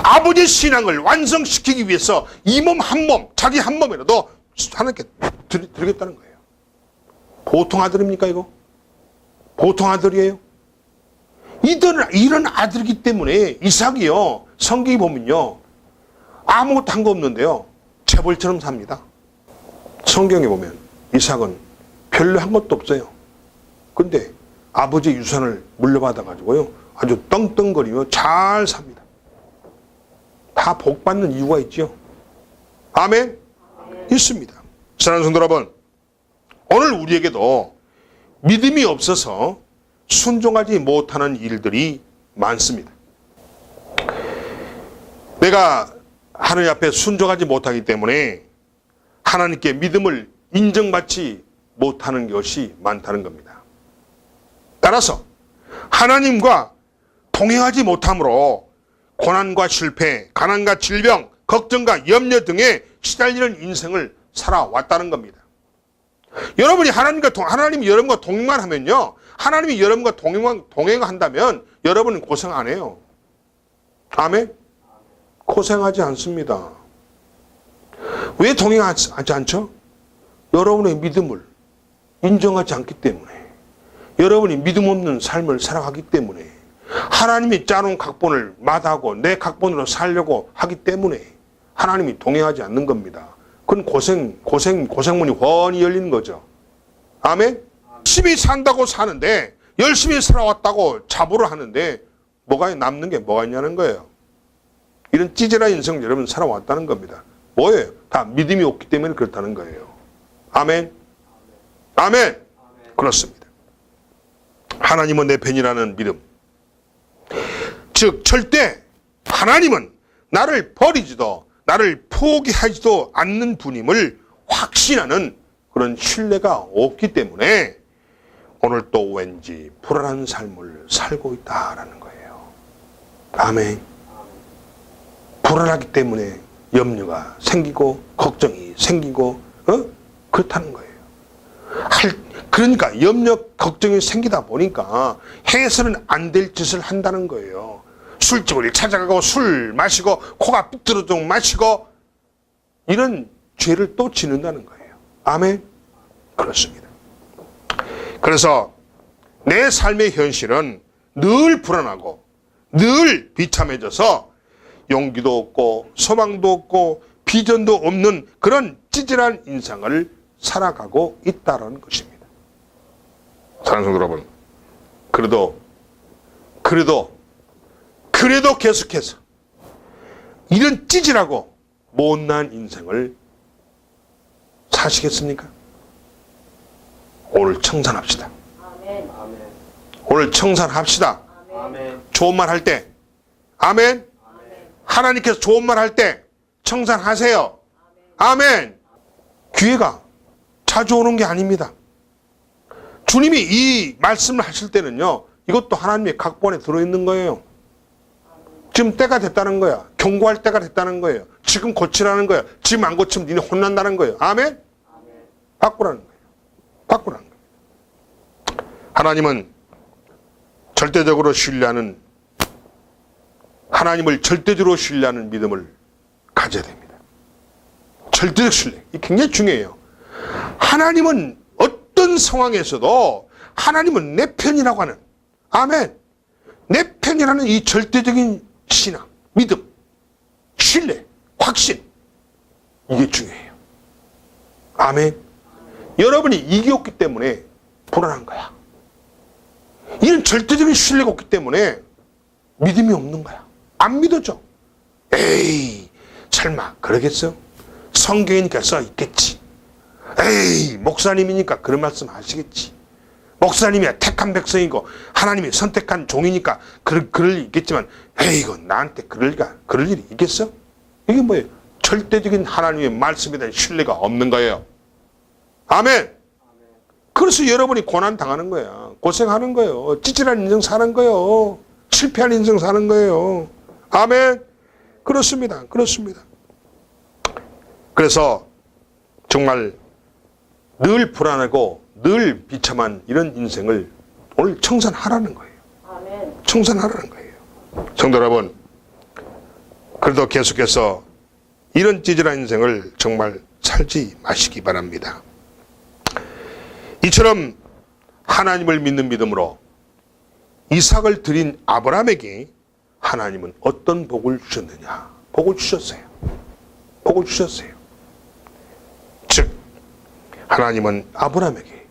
아버지의 신앙을 완성시키기 위해서 이 몸 한 몸, 자기 한 몸이라도 하나님께 드리겠다는 거예요. 보통 아들입니까 이거? 보통 아들이에요? 이런 아들이기 때문에 이삭이요, 성경에 보면요, 아무것도 한 거 없는데요, 재벌처럼 삽니다. 성경에 보면 이삭은 별로 한 것도 없어요. 근데 아버지 유산을 물려받아가지고요, 아주 떵떵거리며 잘 삽니다. 다 복받는 이유가 있죠. 아멘? 있습니다. 사랑하는 성도 여러분, 오늘 우리에게도 믿음이 없어서 순종하지 못하는 일들이 많습니다. 내가 하나님 앞에 순종하지 못하기 때문에 하나님께 믿음을 인정받지 못하는 것이 많다는 겁니다. 따라서 하나님과 동행하지 못함으로 고난과 실패, 가난과 질병, 걱정과 염려 등에 시달리는 인생을 살아왔다는 겁니다. 여러분이 하나님이 여러분과 동행만 하면요, 하나님이 여러분과 동행한다면 여러분은 고생 안 해요. 아멘? 고생하지 않습니다. 왜 동행하지 않죠? 여러분의 믿음을 인정하지 않기 때문에, 여러분이 믿음 없는 삶을 살아가기 때문에, 하나님이 짜놓은 각본을 마다하고 내 각본으로 살려고 하기 때문에 하나님이 동행하지 않는 겁니다. 그건 고생문이 훤히 열리는 거죠. 아멘? 열심히 산다고 사는데, 열심히 살아왔다고 자부를 하는데 남는 게 뭐가 있냐는 거예요. 이런 찌질한 인생을 여러분 살아왔다는 겁니다. 뭐예요? 다 믿음이 없기 때문에 그렇다는 거예요. 아멘? 아멘? 그렇습니다. 하나님은 내 편이라는 믿음. 즉 절대 하나님은 나를 버리지도 나를 포기하지도 않는 분임을 확신하는 그런 신뢰가 없기 때문에 오늘 또 왠지 불안한 삶을 살고 있다라는 거예요. 아멘. 불안하기 때문에 염려가 생기고 걱정이 생기고 그렇다는 거예요. 그러니까 염려 걱정이 생기다 보니까 해서는 안 될 짓을 한다는 거예요. 술집을 찾아가고 술 마시고 코가 삐뚤어져 마시고 이런 죄를 또 짓는다는 거예요. 아멘. 그렇습니다. 그래서 내 삶의 현실은 늘 불안하고 늘 비참해져서 용기도 없고 소망도 없고 비전도 없는 그런 찌질한 인생을 살아가고 있다는 것입니다. 사랑하는 성도 여러분, 그래도 계속해서 이런 찌질하고 못난 인생을 사시겠습니까? 오늘 청산합시다. 아멘. 오늘 청산합시다. 아멘. 좋은 말 할 때, 아멘. 하나님께서 좋은 말 할 때 청산하세요. 아멘. 기회가 자주 오는 게 아닙니다. 주님이 이 말씀을 하실 때는요, 이것도 하나님의 각본에 들어있는 거예요. 지금 때가 됐다는 거야. 경고할 때가 됐다는 거예요. 지금 고치라는 거야. 지금 안 고치면 니네 혼난다는 거예요. 아멘? 바꾸라는 거예요. 바꾸라는 거예요. 하나님은 절대적으로 신뢰하는, 하나님을 절대적으로 신뢰하는 믿음을 가져야 됩니다. 절대적 신뢰. 이게 굉장히 중요해요. 하나님은 어떤 상황에서도 하나님은 내 편이라고 하는, 아멘, 내 편이라는 이 절대적인 신앙, 믿음, 신뢰, 확신, 이게 중요해요. 아멘. 여러분이 이게 없기 때문에 불안한 거야. 이런 절대적인 신뢰가 없기 때문에 믿음이 없는 거야. 안 믿어져. 에이, 설마 그러겠어? 성경이니까 써 있겠지. 에이, 목사님이니까 그런 말씀 하시겠지. 목사님이야 택한 백성이고 하나님이 선택한 종이니까 그럴 일 있겠지만, 에이, 이거 나한테 그럴 일이 있겠어? 이게 뭐예요? 절대적인 하나님의 말씀에 대한 신뢰가 없는 거예요. 아멘. 그래서 여러분이 고난 당하는 거야. 고생하는 거예요. 찌질한 인생 사는 거예요. 실패한 인생 사는 거예요. 아멘. 그렇습니다. 그렇습니다. 그래서 정말 늘 불안하고 늘 비참한 이런 인생을 오늘 청산하라는 거예요. 아멘. 청산하라는 거예요. 성도 여러분, 그래도 계속해서 이런 찌질한 인생을 정말 살지 마시기 바랍니다. 이처럼 하나님을 믿는 믿음으로 이삭을 드린 아브라함에게 하나님은 어떤 복을 주셨느냐? 복을 주셨어요. 복을 주셨어요. 즉, 하나님은 아브라함에게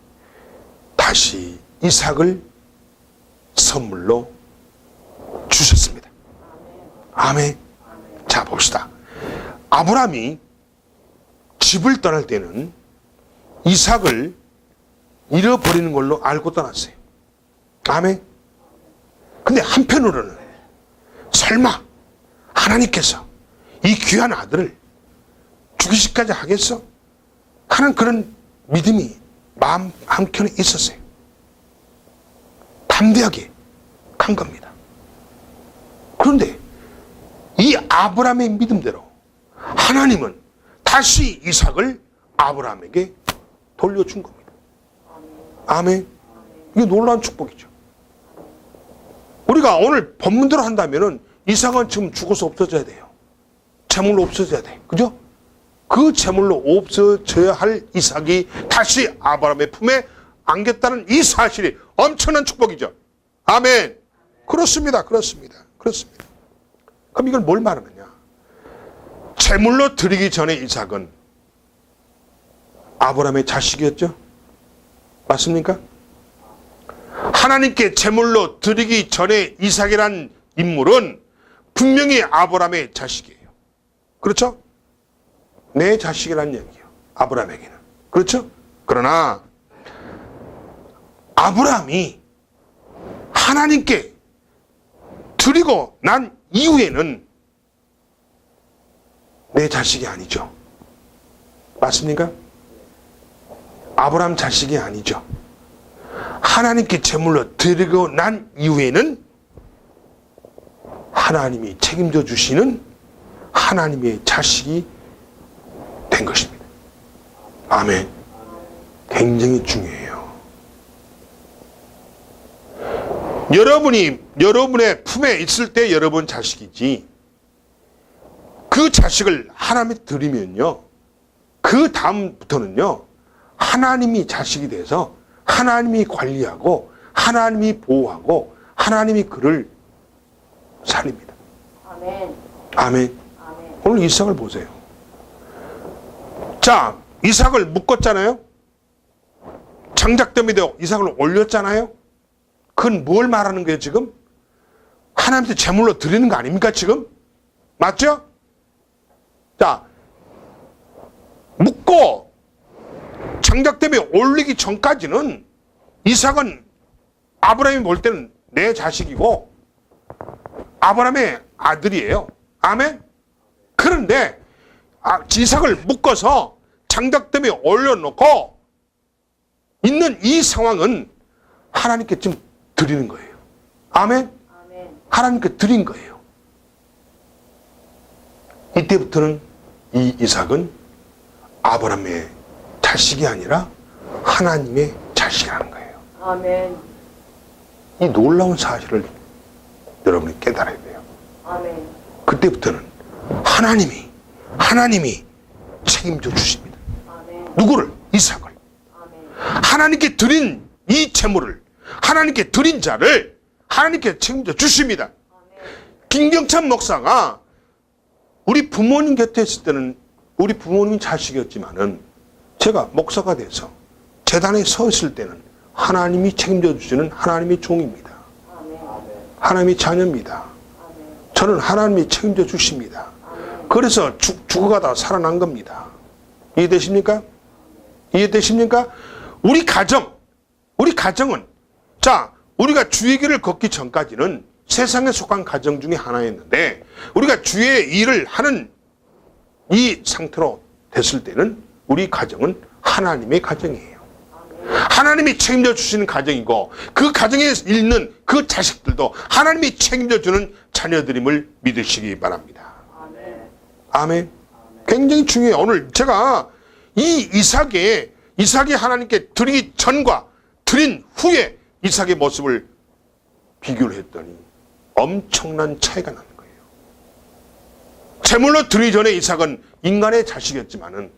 다시 이삭을 선물로 주셨습니다. 아멘. 자, 봅시다. 아브라함이 집을 떠날 때는 이삭을 잃어버리는 걸로 알고 떠났어요. 아멘. 근데 한편으로는 설마 하나님께서 이 귀한 아들을 죽이시까지 하겠어? 하는 그런 믿음이 마음 한켠에 있었어요. 담대하게 간 겁니다. 그런데 이 아브라함의 믿음대로 하나님은 다시 이삭을 아브라함에게 돌려준 겁니다. 아멘. 이게 놀라운 축복이죠. 우리가 오늘 본문대로 한다면은 이삭은 지금 죽어서 없어져야 돼요. 제물로 없어져야 돼. 그죠? 그 제물로 없어져야 할 이삭이 다시 아브라함의 품에 안겼다는 이 사실이 엄청난 축복이죠. 아멘. 그렇습니다. 그렇습니다. 그렇습니다. 그럼 이걸 뭘 말하느냐? 제물로 드리기 전에 이삭은 아브라함의 자식이었죠? 맞습니까? 하나님께 제물로 드리기 전에 이삭이란 인물은 분명히 아브라함의 자식이에요. 그렇죠? 내 자식이란 얘기예요. 아브라함에게는. 그렇죠? 그러나 아브라함이 하나님께 드리고 난 이후에는 내 자식이 아니죠. 맞습니까? 아브라함 자식이 아니죠. 하나님께 제물로 드리고 난 이후에는 하나님이 책임져 주시는 하나님의 자식이 된 것입니다. 아멘. 굉장히 중요해요. 여러분이 여러분의 품에 있을 때 여러분 자식이지, 그 자식을 하나님께 드리면요, 그 다음부터는요 하나님이 자식이 돼서 하나님이 관리하고 하나님이 보호하고 하나님이 그를 살립니다. 아멘. 아멘. 아멘. 오늘 이삭을 보세요. 자, 이삭을 묶었잖아요. 장작더미도 이삭을 올렸잖아요. 그건 뭘 말하는 거예요 지금? 하나님한테 제물로 드리는 거 아닙니까 지금? 맞죠? 자, 묶고 장작더미에 올리기 전까지는 이삭은 아브라함이 볼 때는 내 자식이고 아브라함의 아들이에요. 아멘? 그런데 이삭을 묶어서 장작더미에 올려놓고 있는 이 상황은 하나님께 지금 드리는 거예요. 아멘? 아멘. 하나님께 드린 거예요. 이때부터는 이 이삭은 아브라함의 자식이 아니라 하나님의 자식이라는 거예요. 아멘. 이 놀라운 사실을 여러분이 깨달아야 돼요. 아멘. 그때부터는 하나님이 책임져 주십니다. 아멘. 누구를? 이삭을. 아멘. 하나님께 드린 이 재물을, 하나님께 드린 자를 하나님께 책임져 주십니다. 김경찬 목사가 우리 부모님 곁에 있을 때는 우리 부모님 자식이었지만은 제가 목사가 돼서 재단에 서 있을 때는 하나님이 책임져 주시는 하나님의 종입니다. 하나님의 자녀입니다. 저는 하나님이 책임져 주십니다. 그래서 죽어가다 살아난 겁니다. 이해되십니까? 이해되십니까? 우리 가정은 자, 우리가 주의 길을 걷기 전까지는 세상에 속한 가정 중에 하나였는데 우리가 주의 일을 하는 이 상태로 됐을 때는 우리 가정은 하나님의 가정이에요. 하나님이 책임져 주시는 가정이고 그 가정에 있는 그 자식들도 하나님이 책임져 주는 자녀들임을 믿으시기 바랍니다. 아멘. 굉장히 중요해요. 오늘 제가 이 이삭이 하나님께 드리기 전과 드린 후에 이삭의 모습을 비교를 했더니 엄청난 차이가 나는 거예요. 제물로 드리기 전에 이삭은 인간의 자식이었지만은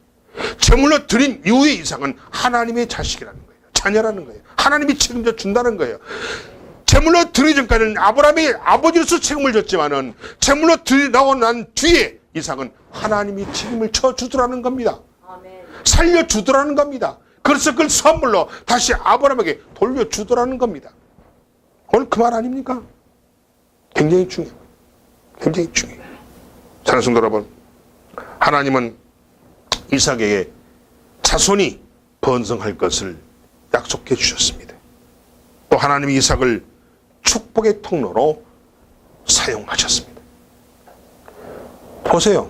제물로 드린 이후에 이삭은 하나님의 자식이라는 거예요. 자녀라는 거예요. 하나님이 책임져 준다는 거예요. 제물로 드리기 전까지는 아브라함이 아버지로서 책임을 졌지만은 제물로 드리고 난 뒤에 이삭은 하나님이 책임을 져주더라는 겁니다. 살려주더라는 겁니다. 그래서 그걸 선물로 다시 아브라함에게 돌려주더라는 겁니다. 오늘 그 말 아닙니까? 굉장히 중요해요. 굉장히 중요해요. 사랑하는 성도 여러분, 하나님은 이삭에게 자손이 번성할 것을 약속해 주셨습니다. 또 하나님이 이삭을 축복의 통로로 사용하셨습니다. 보세요.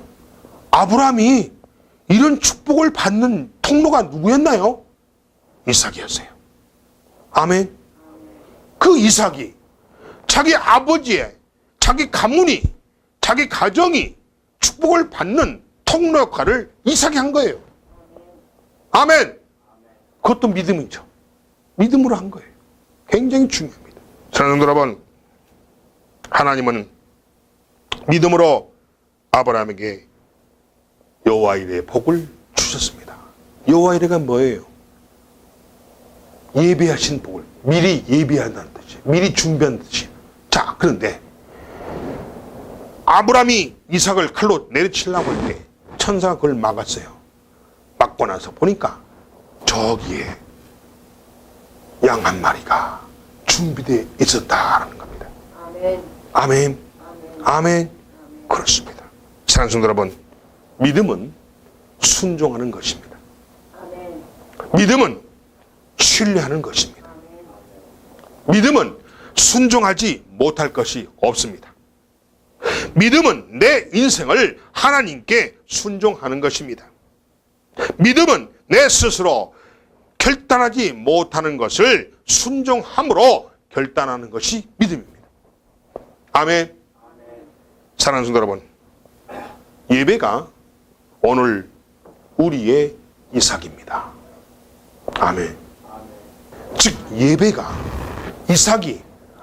아브라함이 이런 축복을 받는 통로가 누구였나요? 이삭이었어요. 아멘. 그 이삭이 자기 아버지의 자기 가문이 자기 가정이 축복을 받는 통로 역할을 이삭이 한 거예요. 아멘. 그것도 믿음이죠. 믿음으로 한 거예요. 굉장히 중요합니다. 사랑하는 여러분, 하나님은 믿음으로 아브라함에게 여호와 이레의 복을 주셨습니다. 여호와 이레가 뭐예요? 예비하신 복을 미리 예비한다는 뜻이에요. 미리 준비한 뜻이에요. 자, 그런데 아브라함이 이삭을 칼로 내리치려고 할 때 천사가 그걸 막았어요. 막고 나서 보니까 저기에 양 한 마리가 준비되어 있었다라는 겁니다. 아멘. 아멘. 아멘. 그렇습니다. 사랑하는 성도 여러분, 믿음은 순종하는 것입니다. 아멘. 믿음은 신뢰하는 것입니다. 믿음은 순종하지 못할 것이 없습니다. 믿음은 내 인생을 하나님께 순종하는 것입니다. 믿음은 내 스스로 결단하지 못하는 것을 순종함으로 결단하는 것이 믿음입니다. 아멘. 사랑하는 성도 여러분, 예배가 오늘 우리의 이삭입니다. 아멘. 즉 예배가 이삭이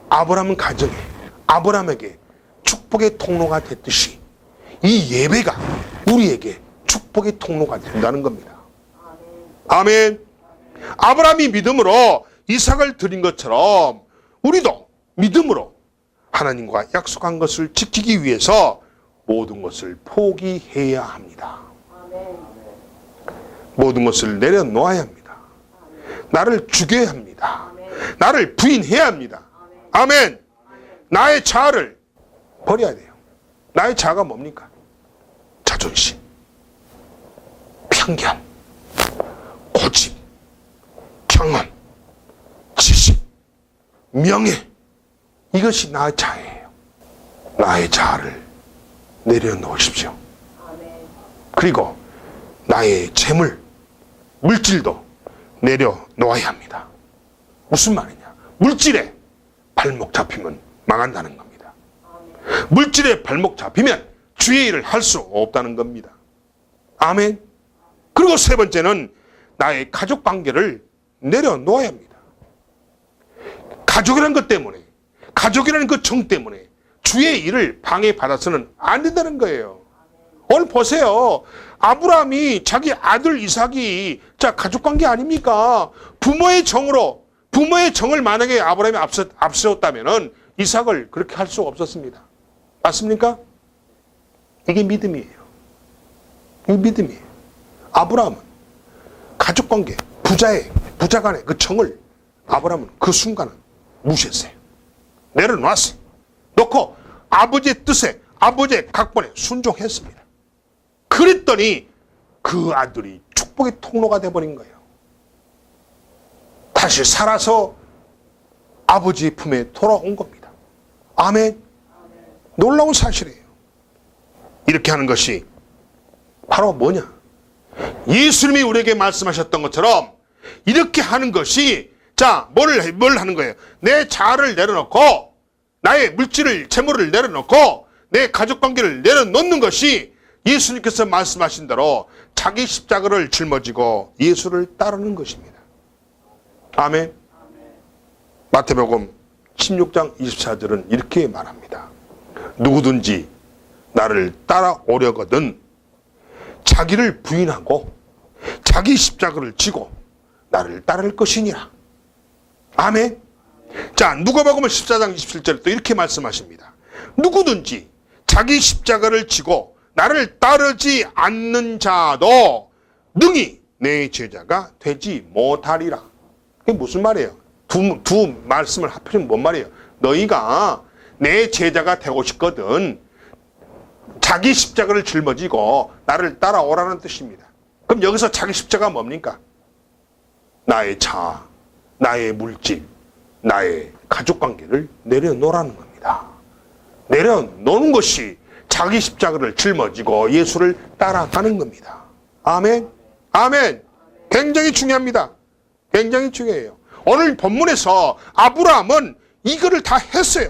아브라함 가정에 아브라함에게 축복의 통로가 됐듯이 이 예배가 우리에게 축복의 통로가 된다는 겁니다. 아멘. 아브라함이 믿음으로 이삭을 드린 것처럼 우리도 믿음으로 하나님과 약속한 것을 지키기 위해서 모든 것을 포기해야 합니다. 모든 것을 내려놓아야 합니다. 나를 죽여야 합니다. 나를 부인해야 합니다. 아멘. 나의 자아를 버려야 돼요. 나의 자아가 뭡니까? 자존심, 편견, 고집, 경험, 지식, 명예, 이것이 나의 자아예요. 나의 자아를 내려놓으십시오. 그리고 나의 재물, 물질도 내려놓아야 합니다. 무슨 말이냐? 물질에 발목 잡히면 망한다는 겁니다. 물질에 발목 잡히면 주의 일을 할 수 없다는 겁니다. 아멘. 그리고 세 번째는 나의 가족 관계를 내려놓아야 합니다. 가족이라는 것 때문에, 가족이라는 그 정 때문에 주의 일을 방해받아서는 안 된다는 거예요. 오늘 보세요. 아브라함이 자기 아들 이삭이 자 가족관계 아닙니까? 부모의 정을 만약에 아브라함이 앞세웠다면 이삭을 그렇게 할 수가 없었습니다. 맞습니까? 이게 믿음이에요. 이게 믿음이에요. 아브라함은 가족관계, 부자 간의 그 정을 아브라함은 그 순간은 무시했어요. 내려놨어요. 놓고 아버지의 뜻에, 아버지의 각본에 순종했습니다. 그랬더니 그 아들이 축복의 통로가 되어버린 거예요. 다시 살아서 아버지 품에 돌아온 겁니다. 아멘. 놀라운 사실이에요. 이렇게 하는 것이 바로 뭐냐? 예수님이 우리에게 말씀하셨던 것처럼 이렇게 하는 것이 자, 뭘 하는 거예요? 내 자아를 내려놓고 나의 물질을, 재물을 내려놓고 내 가족관계를 내려놓는 것이 예수님께서 말씀하신 대로 자기 십자가를 짊어지고 예수를 따르는 것입니다. 아멘. 마태복음 16장 24절은 이렇게 말합니다. 누구든지 나를 따라오려거든 자기를 부인하고 자기 십자가를 지고 나를 따를 것이니라. 아멘. 자, 누가복음 14장 27절에 또 이렇게 말씀하십니다. 누구든지 자기 십자가를 지고 나를 따르지 않는 자도 능히 내 제자가 되지 못하리라. 그게 무슨 말이에요? 두 말씀을 합치면 뭔 말이에요? 너희가 내 제자가 되고 싶거든 자기 십자가를 짊어지고 나를 따라오라는 뜻입니다. 그럼 여기서 자기 십자가 뭡니까? 나의 자아, 나의 물질, 나의 가족관계를 내려놓으라는 겁니다. 내려놓는 것이 자기 십자가를 짊어지고 예수를 따라가는 겁니다. 아멘. 아멘. 굉장히 중요합니다. 굉장히 중요해요. 오늘 본문에서 아브라함은 이거를 다 했어요.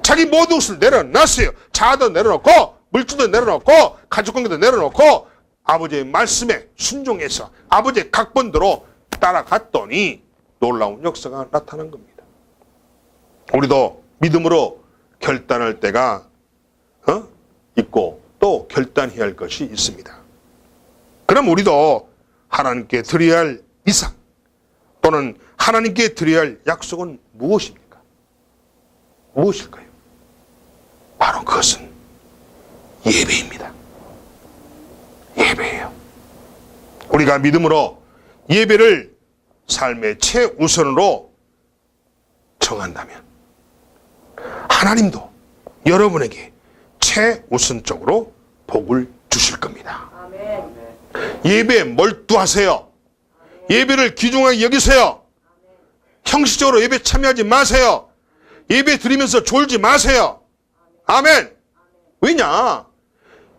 자기 모든 것을 내려놨어요. 자아도 내려놓고 물질도 내려놓고 가족관계도 내려놓고 아버지의 말씀에 순종해서 아버지의 각본대로 따라갔더니 놀라운 역사가 나타난 겁니다. 우리도 믿음으로 결단할 때가 있고 또 결단해야 할 것이 있습니다. 그럼 우리도 하나님께 드려야 할 이상 또는 하나님께 드려야 할 약속은 무엇입니까? 무엇일까요? 바로 그것은 예배입니다. 예배예요. 우리가 믿음으로 예배를 삶의 최우선으로 정한다면 하나님도 여러분에게 최우선적으로 복을 주실 겁니다. 아멘. 예배에 몰두하세요. 예배를 귀중하게 여기세요. 형식적으로 예배 참여하지 마세요. 예배 드리면서 졸지 마세요. 아멘. 왜냐?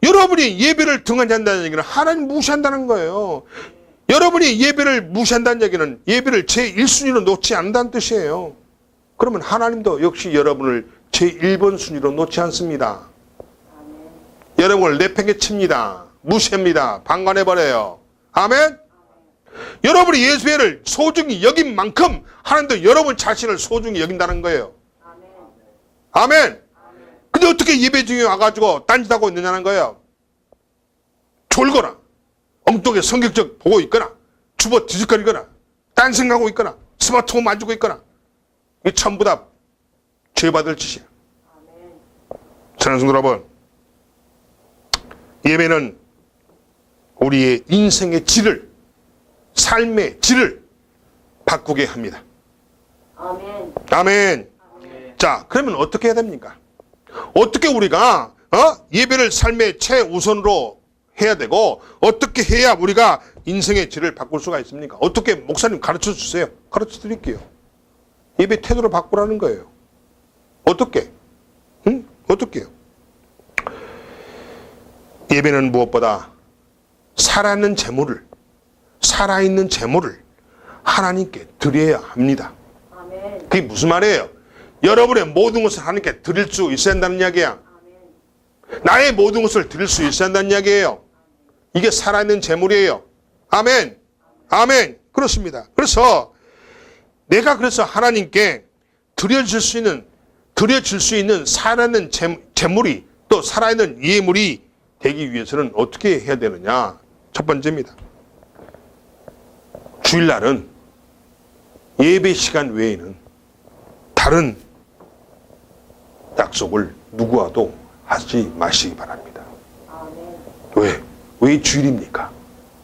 여러분이 예배를 등한히 한다는 얘기는 하나님 무시한다는 거예요. 여러분이 예배를 무시한다는 얘기는 예배를 제1순위로 놓지 않는다는 뜻이에요. 그러면 하나님도 역시 여러분을 제1번 순위로 놓지 않습니다. 여러분을 내팽개칩니다. 무시합니다. 방관해버려요. 아멘? 여러분이 예배를 소중히 여긴 만큼 하나님도 여러분 자신을 소중히 여긴다는 거예요. 아멘? 근데 어떻게 예배 중에 와가지고 딴짓하고 있느냐는 거예요. 졸거나 엉뚱하게 성격적 보고 있거나 주워 뒤적거리거나 딴 생각하고 있거나 스마트폰 만지고 있거나 이게 전부 다 죄받을 짓이에요. 사랑하는 성도 여러분, 예배는 우리의 인생의 질을, 삶의 질을 바꾸게 합니다. 아멘. 아멘. 자, 그러면 어떻게 해야 됩니까? 어떻게 우리가 예배를 삶의 최우선으로 해야 되고 어떻게 해야 우리가 인생의 질을 바꿀 수가 있습니까? 어떻게 목사님 가르쳐 주세요. 가르쳐 드릴게요. 예배 태도를 바꾸라는 거예요. 어떻게? 어떻게요? 예배는 무엇보다 살아있는 재물을 하나님께 드려야 합니다. 아멘. 그게 무슨 말이에요? 여러분의 모든 것을 하나님께 드릴 수 있어야 한다는 이야기야. 나의 모든 것을 드릴 수 있어야 한다는 이야기예요. 이게 살아있는 재물이에요. 아멘. 아멘. 그렇습니다. 그래서 내가 그래서 하나님께 드려질 수 있는 살아있는 재물이 또 살아있는 예물이 되기 위해서는 어떻게 해야 되느냐. 첫 번째입니다. 주일날은 예배 시간 외에는 다른 약속을 누구와도 하지 마시기 바랍니다. 아멘. 왜 주일입니까?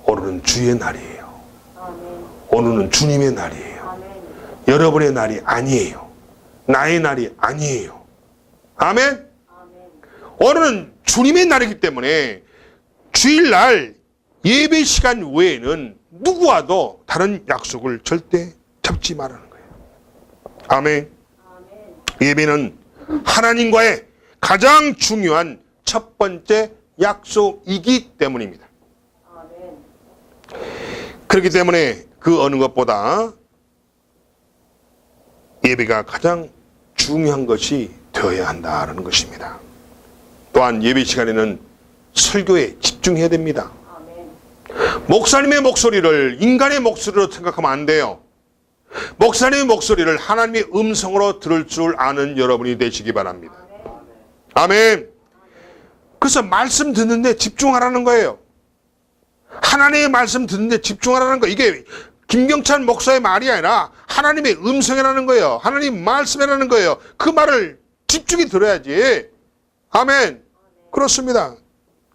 오늘은 주의 날이에요. 아멘. 오늘은 주님의 날이에요. 아멘. 여러분의 날이 아니에요. 나의 날이 아니에요. 아멘? 아멘. 오늘은 주님의 날이기 때문에 주일날 예배 시간 외에는 누구와도 다른 약속을 절대 잡지 말라는 거예요. 아멘. 아멘. 예배는 하나님과의 가장 중요한 첫 번째 약속이기 때문입니다. 아멘. 그렇기 때문에 그 어느 것보다 예배가 가장 중요한 것이 되어야 한다는 것입니다. 또한 예배 시간에는 설교에 집중해야 됩니다. 아멘. 목사님의 목소리를 인간의 목소리로 생각하면 안 돼요. 목사님의 목소리를 하나님의 음성으로 들을 줄 아는 여러분이 되시기 바랍니다. 아멘. 그래서 말씀 듣는데 집중하라는 거예요. 하나님의 말씀 듣는데 집중하라는 거. 이게 김경찬 목사의 말이 아니라 하나님의 음성이라는 거예요. 하나님 말씀이라는 거예요. 그 말을 집중이 들어야지. 아멘. 그렇습니다.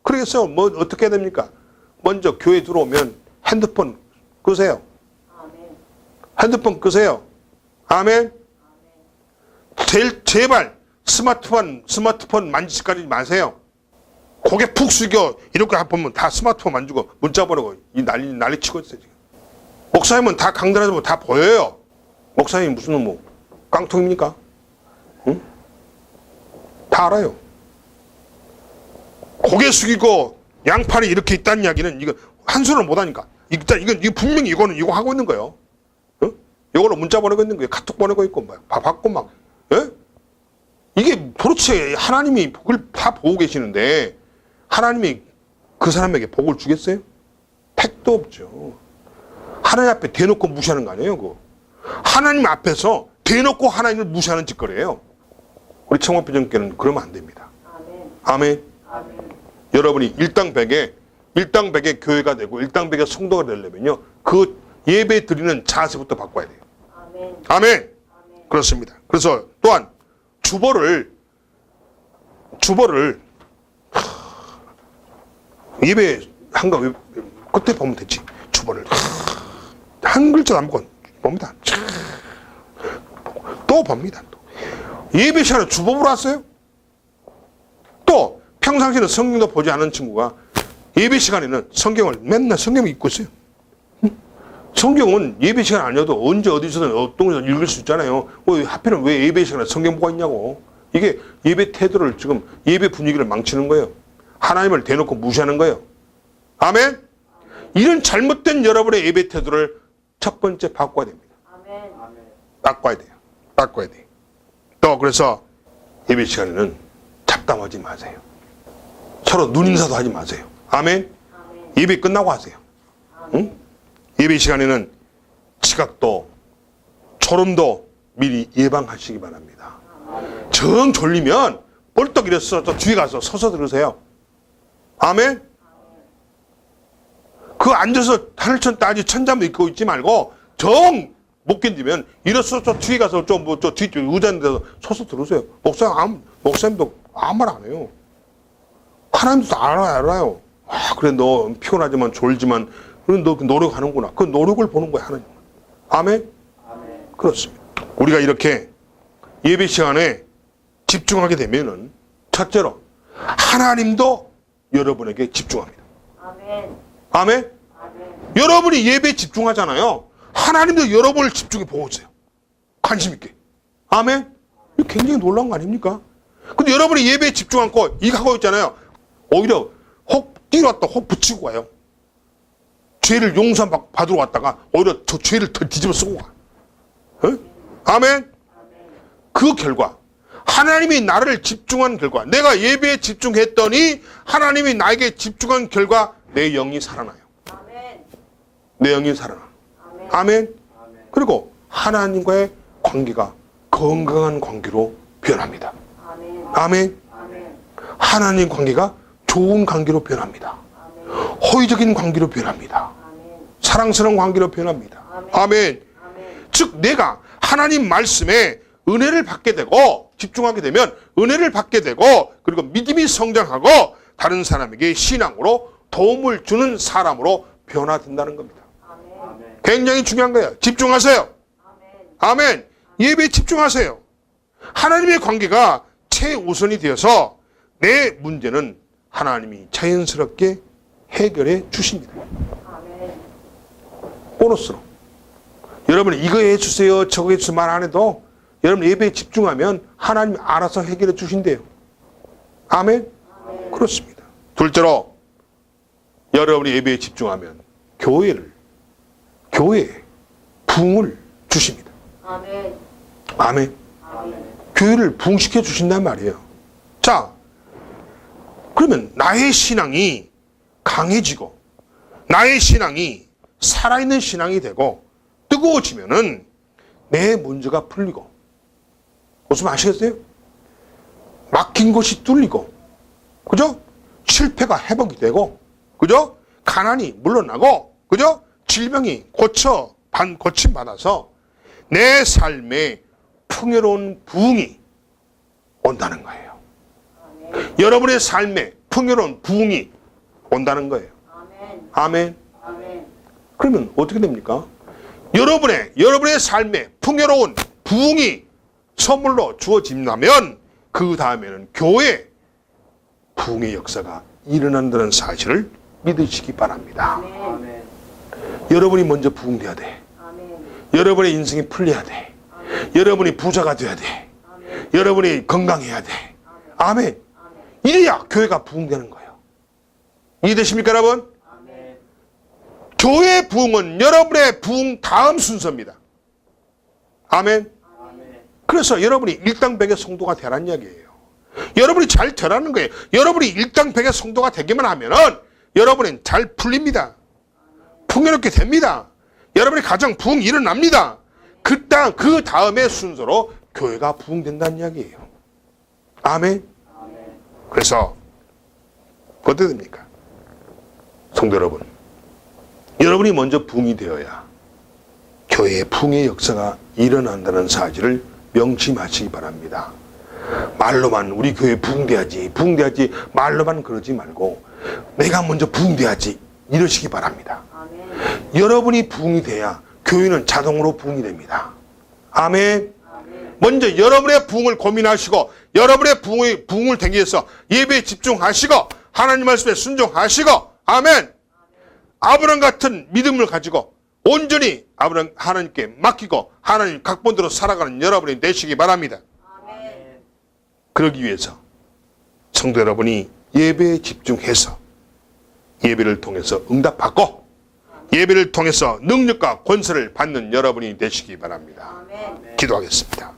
그래서 뭐 어떻게 해야 됩니까? 먼저 교회 들어오면 핸드폰 끄세요. 아멘. 핸드폰 끄세요. 아멘. 제발 스마트폰 만지지까지 마세요. 고개 푹 숙여 이렇게 보면 다 스마트폰 만지고 문자 보내고 이 난리 치고 있어요. 지금. 목사님은 다 강단에서 보면 다 보여요. 목사님이 무슨 뭐 깡통입니까? 응? 다 알아요. 고개 숙이고 양팔이 이렇게 있다는 이야기는 이거 한 손을 못 하니까 이거 분명히 이거 하고 있는 거예요. 어? 이걸로 문자 보내고 있는 거예요. 카톡 보내고 있고 막 받고 막. 예? 이게 도대체 하나님이 그걸 다 보고 계시는데 하나님이 그 사람에게 복을 주겠어요? 택도 없죠. 하나님 앞에 대놓고 무시하는 거 아니에요? 그거. 하나님 앞에서 대놓고 하나님을 무시하는 짓거리예요. 우리 청와대정께는 그러면 안 됩니다. 아멘. 아멘. 아멘. 여러분이 일당백의 교회가 되고 일당백의 성도가 되려면요. 그 예배 드리는 자세부터 바꿔야 돼요. 아멘. 아멘. 아멘. 그렇습니다. 그래서 또한 주보를 예배 한가 끝에 보면 되지. 주보를 한 글자 안 보고 봅니다. 또 봅니다. 또. 예배 시간에 주보를 왔어요? 또 평상시에는 성경도 보지 않은 친구가 예배 시간에는 성경을 맨날 성경을 읽고 있어요. 성경은 예배 시간 아니어도 언제 어디서든 어떤 곳에서 읽을 수 있잖아요. 하필은 왜 예배 시간에 성경 보고 있냐고. 이게 예배 태도를 지금 예배 분위기를 망치는 거예요. 하나님을 대놓고 무시하는 거예요. 아멘? 이런 잘못된 여러분의 예배 태도를 첫 번째 바꿔야 됩니다. 아멘. 바꿔야 돼요. 바꿔야 돼요. 또 그래서 예배 시간에는 잡담하지 마세요. 서로 눈인사도 하지 마세요. 아멘? 아멘. 예배 끝나고 하세요. 응? 예배 시간에는 지각도 졸음도 미리 예방하시기 바랍니다. 정 졸리면 벌떡 일어서 저 뒤에 가서 서서 들으세요. 아멘? 그 앉아서 하늘천 따지 천잠 입고 있지 말고 정 못 견디면 일어서 저 뒤에 가서 저 뒤 의자 있는 데서 서서 들으세요. 목사님도 아무 말 안 해요. 하나님도 다 알아요. 아, 그래 너 피곤하지만 졸지만 그래 너 노력하는구나. 그 노력을 보는 거야 하나님. 아멘? 아멘. 그렇습니다. 우리가 이렇게 예배 시간에 집중하게 되면은 첫째로 하나님도 여러분에게 집중합니다. 아멘. 아멘? 아멘. 여러분이 예배에 집중하잖아요. 하나님도 여러분을 집중해 보고 있어요. 관심 있게. 아멘? 이거 굉장히 놀라운 거 아닙니까? 근데 여러분이 예배에 집중 않고 이거 하고 있잖아요. 오히려 혹 뛰러 왔다 혹 붙이고 와요. 죄를 용서 받으러 왔다가 오히려 저 죄를 더 뒤집어 쓰고 가. 어? 아멘? 그 결과 하나님이 나를 집중한 결과, 내가 예배에 집중했더니 하나님이 나에게 집중한 결과 내 영이 살아나요. 아멘. 내 영이 살아나. 아멘. 아멘. 그리고 하나님과의 관계가 건강한 관계로 변합니다. 아멘. 아멘. 아멘. 하나님 관계가 좋은 관계로 변합니다. 아멘. 호의적인 관계로 변합니다. 아멘. 사랑스러운 관계로 변합니다. 아멘. 아멘. 아멘. 즉 내가 하나님 말씀에 은혜를 받게 되고 집중하게 되면 은혜를 받게 되고 그리고 믿음이 성장하고 다른 사람에게 신앙으로 도움을 주는 사람으로 변화된다는 겁니다. 아멘. 굉장히 중요한 거예요. 집중하세요. 아멘. 아멘. 예배에 집중하세요. 하나님의 관계가 최우선이 되어서 내 문제는 하나님이 자연스럽게 해결해 주십니다. 아멘. 보너스로. 여러분이 이거 해주세요, 저거 해주세요 말 안 해도 여러분 예배에 집중하면 하나님이 알아서 해결해 주신대요. 아멘? 그렇습니다. 둘째로 여러분이 예배에 집중하면 교회에 부흥을 주십니다. 아멘. 아멘. 아멘. 교회를 부흥시켜 주신단 말이에요. 자, 그러면 나의 신앙이 강해지고 나의 신앙이 살아있는 신앙이 되고 뜨거워지면은 내 문제가 풀리고 무슨 아시겠어요? 막힌 곳이 뚫리고 그죠? 실패가 회복이 되고 그죠? 가난이 물러나고 그죠? 질병이 고침받아서 내 삶에 풍요로운 부흥이 온다는 거예요. 아멘. 여러분의 삶에 풍요로운 부흥이 온다는 거예요. 아멘. 아멘. 아멘. 그러면 어떻게 됩니까? 여러분의 삶에 풍요로운 부흥이 선물로 주어진다면 그 다음에는 교회 부흥의 역사가 일어난다는 사실을 믿으시기 바랍니다. 아멘. 여러분이 먼저 부흥돼야 돼. 아멘. 여러분의 인생이 풀려야 돼. 아멘. 여러분이 부자가 돼야 돼. 아멘. 여러분이 건강해야 돼. 아멘. 아멘. 이래야 교회가 부흥되는 거예요. 이해되십니까, 여러분? 아멘. 교회 부흥은 여러분의 부흥 다음 순서입니다. 아멘. 아멘. 그래서 여러분이 일당백의 성도가 되라는 이야기예요. 여러분이 잘 되라는 거예요. 여러분이 일당백의 성도가 되기만 하면은 여러분은 잘 풀립니다. 풍요롭게 됩니다. 여러분의 가정 부흥이 일어납니다. 그 다음의 순서로 교회가 부흥된다는 이야기예요. 아멘. 그래서 어떻게 됩니까? 성도 여러분, 여러분이 먼저 부흥이 되어야 교회의 부흥의 역사가 일어난다는 사실을 명심하시기 바랍니다. 말로만 우리 교회 부흥돼야지 말로만 그러지 말고 내가 먼저 부흥돼야지 이러시기 바랍니다. 아멘. 여러분이 부흥이 돼야 교회는 자동으로 부흥이 됩니다. 아멘. 아멘. 먼저 여러분의 부흥을 고민하시고 여러분의 부흥을 되기 위해서 예배에 집중하시고 하나님 말씀에 순종하시고 아멘. 아브라함 같은 믿음을 가지고 온전히 하나님께 맡기고 하나님 각본대로 살아가는 여러분이 되시기 바랍니다. 아멘. 그러기 위해서 성도 여러분이 예배에 집중해서 예배를 통해서 응답받고 예배를 통해서 능력과 권세를 받는 여러분이 되시기 바랍니다. 아멘. 기도하겠습니다.